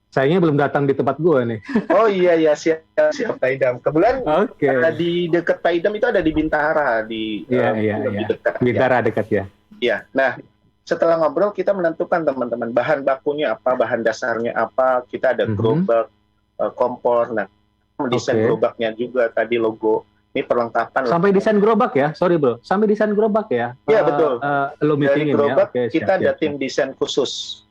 Sayangnya belum datang di tempat gue nih. Oh iya, siap Pak Idam. Kebetulan ada di dekat Pak Idam, itu ada di Bintara. Dekat. Bintara dekat ya. Iya, nah setelah ngobrol kita menentukan teman-teman, bahan bakunya apa, bahan dasarnya apa, kita ada gerobak, kompor, nah desain gerobaknya juga, tadi logo. Ini perlengkapan. Sampai desain gerobak ya? Sorry bro, sampai desain gerobak ya? Iya betul. Lo dari gerobak ya? Kita ada tim desain khusus.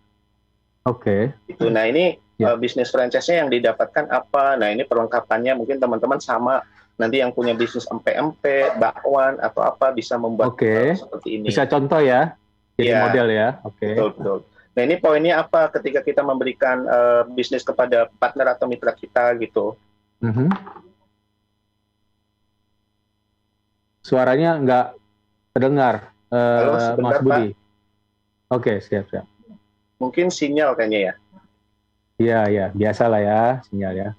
Oke. Itu. Nah ini bisnis franchise-nya yang didapatkan apa? Nah ini perlengkapannya mungkin teman-teman sama. Nanti yang punya bisnis empe-empe, bakwan atau apa bisa membuat seperti ini. Bisa contoh ya? Jadi model ya? Oke. Betul. Nah ini poinnya apa? Ketika kita memberikan bisnis kepada partner atau mitra kita gitu. Suaranya nggak terdengar, Mas Budi. Pak. Oke, siap. Mungkin sinyal kayaknya ya. Iya, biasalah ya sinyal ya.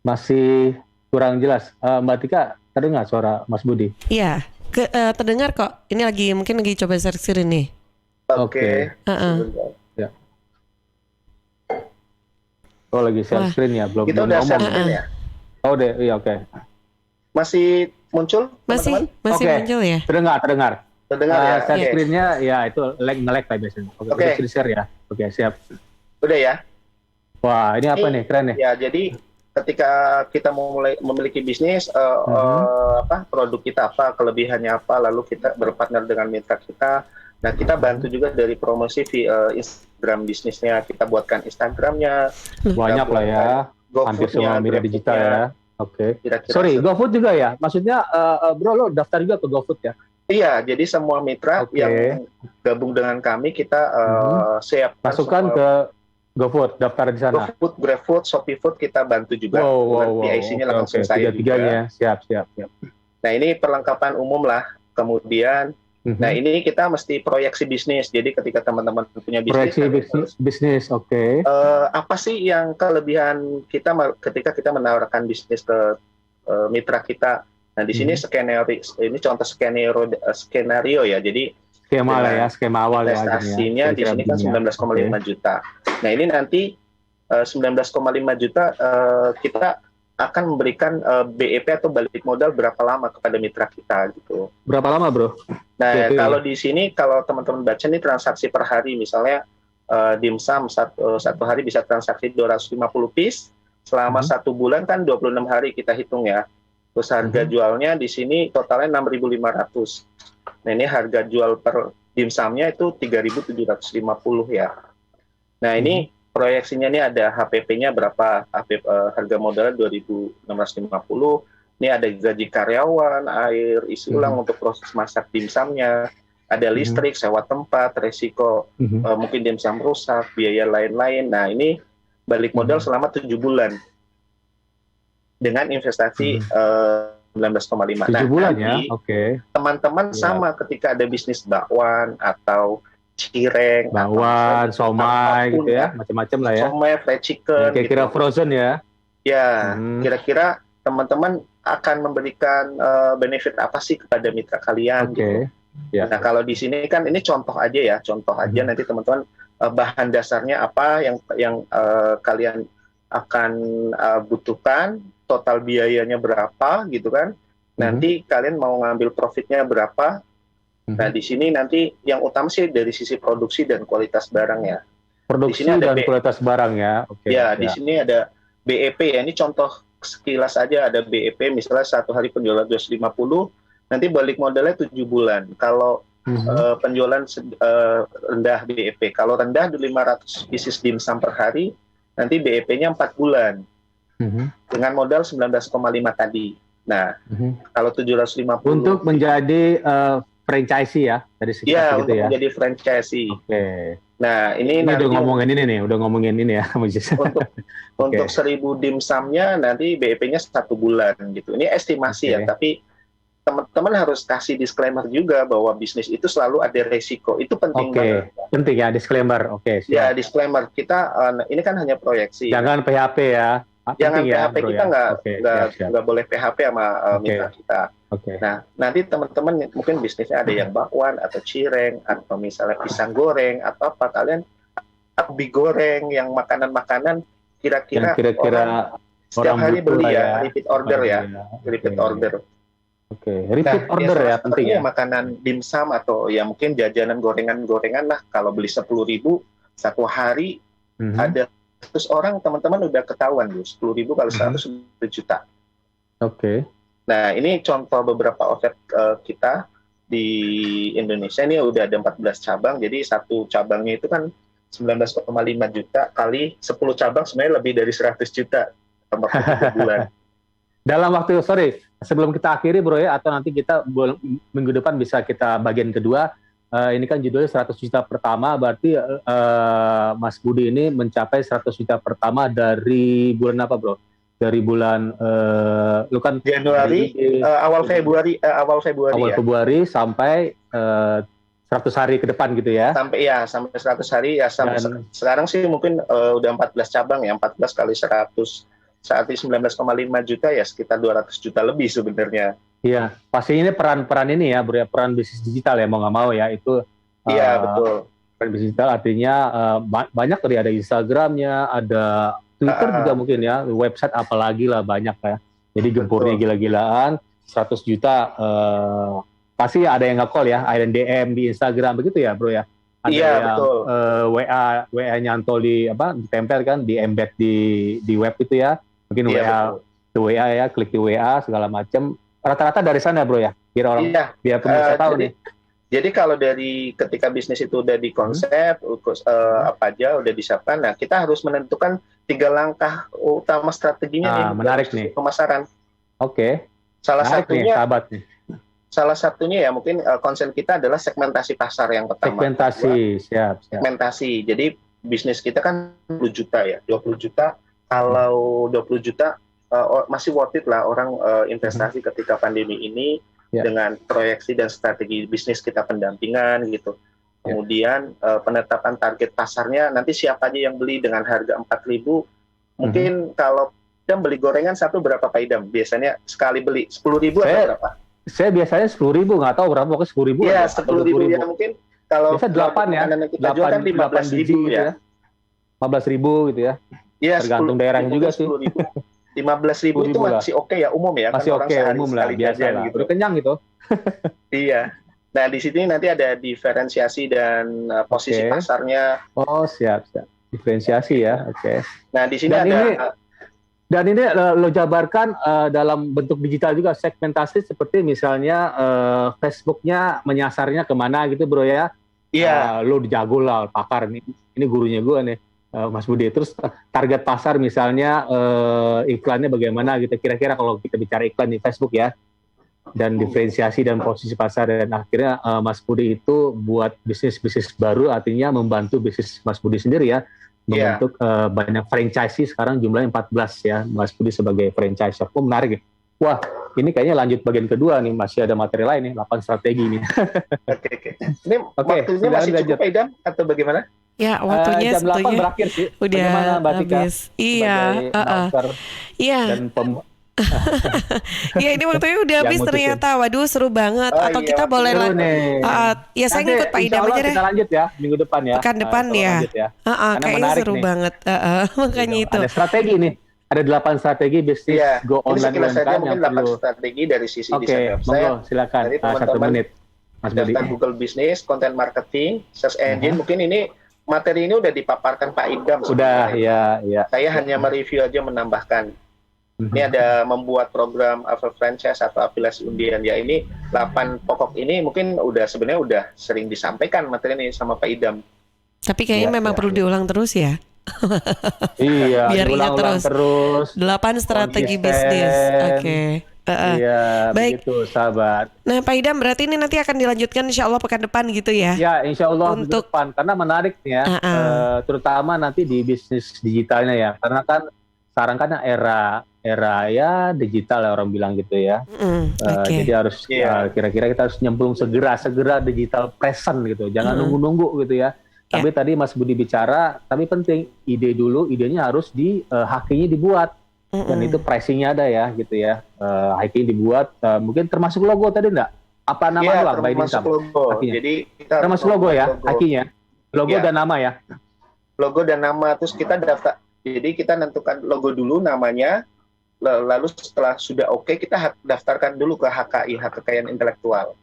Masih kurang jelas. Mbak Tika, terdengar suara Mas Budi? Iya, terdengar kok. Ini mungkin lagi coba share nih. Oke. Ya. Oh, lagi share screen ya, belum kita udah share screen ya. Oh, iya, oke. Masih muncul? Masih muncul ya? Terdengar ya. Share screen-nya ya itu nge-lag lah biasanya. Oke. Share ya. Oke, siap. Udah ya. Wah, ini apa nih? Keren nih. Ya, jadi ketika kita mulai memiliki bisnis, produk kita apa, kelebihannya apa, lalu kita berpartner dengan mitra kita. Nah, kita bantu juga dari promosi Instagram bisnisnya. Kita buatkan Instagramnya. Banyak lah ya. Hampir semua media digital ya. Oke. Sorry, GoFood juga ya? Maksudnya, bro, lo daftar juga ke GoFood ya? Iya, jadi semua mitra yang gabung dengan kami, kita siap. Masukkan ke GoFood, daftar di sana. GoFood, GrabFood, ShopeeFood kita bantu juga. PIC-nya langsung saya juga. Siap. Nah, ini perlengkapan umum lah. Kemudian, nah ini kita mesti proyeksi bisnis. Jadi ketika teman-teman punya bisnis, bisnis, oke. Apa sih yang kelebihan kita ketika kita menawarkan bisnis ke mitra kita? Nah di sini ini contoh skenario ya. Jadi skema lah ya, skema awal ya. Investasinya di sini kan 19,5 juta. Nah ini nanti 19,5 juta kita akan memberikan BEP atau balik modal berapa lama kepada mitra kita gitu. Berapa lama bro? Nah kalau di sini kalau teman-teman baca nih transaksi per hari, misalnya dimsum satu hari bisa transaksi 250 piece selama 1 bulan kan 26 hari kita hitung ya. Terus harga jualnya di sini totalnya 6.500. Nah, ini harga jual per dimsumnya itu 3.750 ya. Nah, ini proyeksinya ini ada HPP-nya berapa? Harga modalnya 2.650. Ini ada gaji karyawan, air, isi ulang untuk proses masak dimsumnya, ada listrik, sewa tempat, resiko mungkin dimsum rusak, biaya lain-lain. Nah, ini balik modal selama 7 bulan dengan investasi 19,5. 7 bulan ya, teman-teman sama ketika ada bisnis bakwan atau cireng, bakwan, somai gitu ya, macam-macam lah ya. Somai, fried chicken, kira-kira gitu. Frozen ya. Ya, kira-kira teman-teman akan memberikan benefit apa sih kepada mitra kalian gitu. Ya. Nah, kalau di sini kan ini contoh aja ya, nanti teman-teman bahan dasarnya apa yang kalian akan butuhkan, total biayanya berapa gitu kan. Nanti kalian mau ngambil profitnya berapa. Nah, di sini nanti yang utama sih dari sisi produksi dan kualitas barang ya. Produksi dan kualitas barang ya. Di sini ada BEP ya, ini contoh sekilas aja ada BEP, misalnya satu hari penjualan 250, nanti balik modalnya 7 bulan. Kalau penjualan rendah BEP, kalau rendah 500 pieces dimsum per hari, nanti BEP-nya 4 bulan. Dengan modal 19,5 tadi. Nah, kalau 750 untuk menjadi franchisee ya dari segi ya, gitu untuk menjadi franchisee. Nah, ini nanti udah ngomongin ini ya. Untuk 1.000 dimsumnya nanti BEP-nya 1 bulan gitu. Ini estimasi ya, tapi teman-teman harus kasih disclaimer juga bahwa bisnis itu selalu ada resiko. Itu penting banget. Penting ya disclaimer. Ya, disclaimer. Kita ini kan hanya proyeksi. Jangan PHP ya. Jangan PHP bro, kita nggak boleh PHP sama mitra kita. Nah, nanti teman-teman mungkin bisnisnya ada yang bakwan atau cireng atau misalnya pisang goreng atau apa, kalian ubi goreng yang makanan-makanan kira-kira setiap hari beli ya, repeat order ya, repeat order. Repeat order ya penting ya. Makanan dimsum atau ya mungkin jajanan gorengan-gorengan lah, kalau beli 10.000 satu hari ada 100 orang, teman-teman udah ketahuan 10.000 kali 100 juta. Nah, ini contoh beberapa outlet kita di Indonesia. Ini udah ada 14 cabang, jadi satu cabangnya itu kan 19,5 juta kali 10 cabang, sebenarnya lebih dari 100 juta dalam waktu 3 bulan. Dalam waktu, sebelum kita akhiri bro ya, atau nanti kita minggu depan bisa kita bagian kedua. Ini kan judulnya 100 juta pertama, berarti Mas Budi ini mencapai 100 juta pertama dari bulan apa bro? Dari bulan lu kan Januari, awal Februari Februari sampai 100 hari ke depan gitu ya? Sampai 100 hari ya. Sekarang sih mungkin udah 14 cabang ya, 14 kali 100. Saat ini 19,5 juta ya, sekitar 200 juta lebih sebenarnya. Iya, pasti ini peran ini ya, peran bisnis digital ya, mau nggak mau ya itu. Iya betul. Peran bisnis digital artinya banyak tadi, ada Instagramnya, ada Twitter juga mungkin ya, website apalagi lah banyak ya. Jadi gempurnya gila-gilaan, 100 juta pasti ada yang nge-call ya, ada yang DM di Instagram begitu ya bro ya. Ada yang betul. WA nyantol ditempel kan, di embed di web itu ya, mungkin WA ya, klik di WA segala macam. Rata-rata dari sana bro ya, biar orang biar pemirsa tahu nih. Jadi kalau dari ketika bisnis itu udah dikonsep, apa aja udah disiapkan, nah kita harus menentukan 3 langkah utama strateginya nih. Menarik nih. Pemasaran. Salah satunya ya mungkin konsen kita adalah segmentasi pasar yang pertama. Segmentasi. Jadi bisnis kita kan 20 juta ya, 20 juta. Kalau 20 juta masih worth it lah orang investasi ketika pandemi ini dengan proyeksi dan strategi bisnis kita pendampingan gitu. Kemudian penetapan target pasarnya, nanti siapa aja yang beli dengan harga 4.000. Mungkin kalau kita beli gorengan satu berapa Pak Idam? Biasanya sekali beli 10.000 atau berapa? Saya biasanya 10.000, nggak tahu berapa, pokoknya 10.000. Iya, 10.000 ya mungkin. Kalau biasa 8 ya, kita jual kan 15.000 ya. 15.000 gitu ya. Iya, tergantung daerahnya juga sih. 15.000 itu masih oke ya, umum ya. Masih kan oke, umum lah, biasa lah. Gitu. Udah kenyang gitu. Iya. Nah, di sini nanti ada diferensiasi dan posisi pasarnya. Oh, siap. Diferensiasi ya, oke. Nah, di sini ada Dan ini lo jabarkan dalam bentuk digital juga, segmentasi seperti misalnya Facebooknya menyasarnya kemana gitu bro ya. Iya. Lo jago lah, pakar nih. Ini gurunya gue nih, Mas Budi. Terus target pasar misalnya iklannya bagaimana gitu. Kira-kira kalau kita bicara iklan di Facebook ya. Dan diferensiasi dan posisi pasar. Dan akhirnya Mas Budi itu buat bisnis-bisnis baru, artinya membantu bisnis Mas Budi sendiri ya. Membentuk banyak franchise sekarang jumlahnya 14 ya, Mas Budi sebagai franchise. Oh menarik ya. Wah, ini kayaknya lanjut bagian kedua nih, masih ada materi lain nih, 8 strategi nih. Oke. Ini waktunya masih cukup Pak Idam atau bagaimana? Ya, waktunya jam 8 berakhir sih. Udah bagaimana Mbak Tika? habis. Iya, iya. Dan ya ini waktunya udah habis ternyata. Waduh seru banget. Atau kita boleh ya saya ngikut Pak Idam aja deh. Kita lanjut ya minggu depan ya. Pekan depan ya. Kayaknya seru nih. banget. Makanya itu. Ada strategi nih. Ada 8 strategi bisnis go online UMKM yang perlu. Strategi dari sisi desain website. Monggo silakan. 1 menit. Mas Budi. Daftar Google Business, content marketing, search engine. Mungkin ini materi ini udah dipaparkan Pak Idam. Udah ya. Saya hanya mereview aja, menambahkan. Ini ada membuat program franchise atau afiliasi undian ya, ini 8 pokok ini mungkin sebenarnya udah sering disampaikan materi ini sama Pak Idam. Tapi kayaknya memang perlu diulang terus ya. Iya, biar ingat terus. 8 strategi bisnis. Oke. Iya, baik. Begitu, sahabat. Nah, Pak Idam berarti ini nanti akan dilanjutkan insya Allah pekan depan gitu ya? Ya, insya Allah untuk depan. Karena menarik nih ya, terutama nanti di bisnis digitalnya ya. Karena kan sekarang kan era ya digital ya orang bilang gitu ya. Jadi harus kira-kira kita harus nyemplung segera digital present gitu. Jangan nunggu-nunggu gitu ya. Tapi tadi Mas Budi bicara, tapi penting idenya harus hakinya dibuat. Dan itu pricingnya ada ya gitu ya. Hakinya dibuat, mungkin termasuk logo tadi enggak? Apa nama doang? Termasuk logo. Jadi kita termasuk logo ya, hakinya. Logo dan nama ya. Logo dan nama, terus kita daftar. Jadi kita tentukan logo dulu, namanya. Lalu setelah sudah oke, kita daftarkan dulu ke HKI, hak kekayaan intelektual.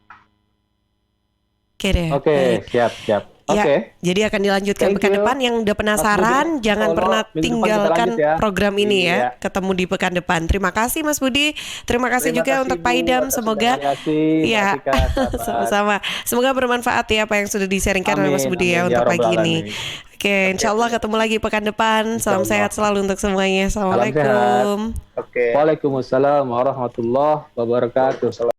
Oke deh. Oke, siap. Ya, jadi akan dilanjutkan pekan depan. Yang udah penasaran, jangan pernah tinggalkan program ini ya. Ketemu di pekan depan. Terima kasih Mas Budi. Terima kasih juga untuk Pak Idam. Semoga sama-sama. Semoga bermanfaat ya apa yang sudah di-sharingkan oleh Mas Budi ya untuk pagi ini. Oke, insya Allah ketemu lagi pekan depan. Salam sehat selalu untuk semuanya. Assalamualaikum. Waalaikumsalam warahmatullahi wabarakatuh.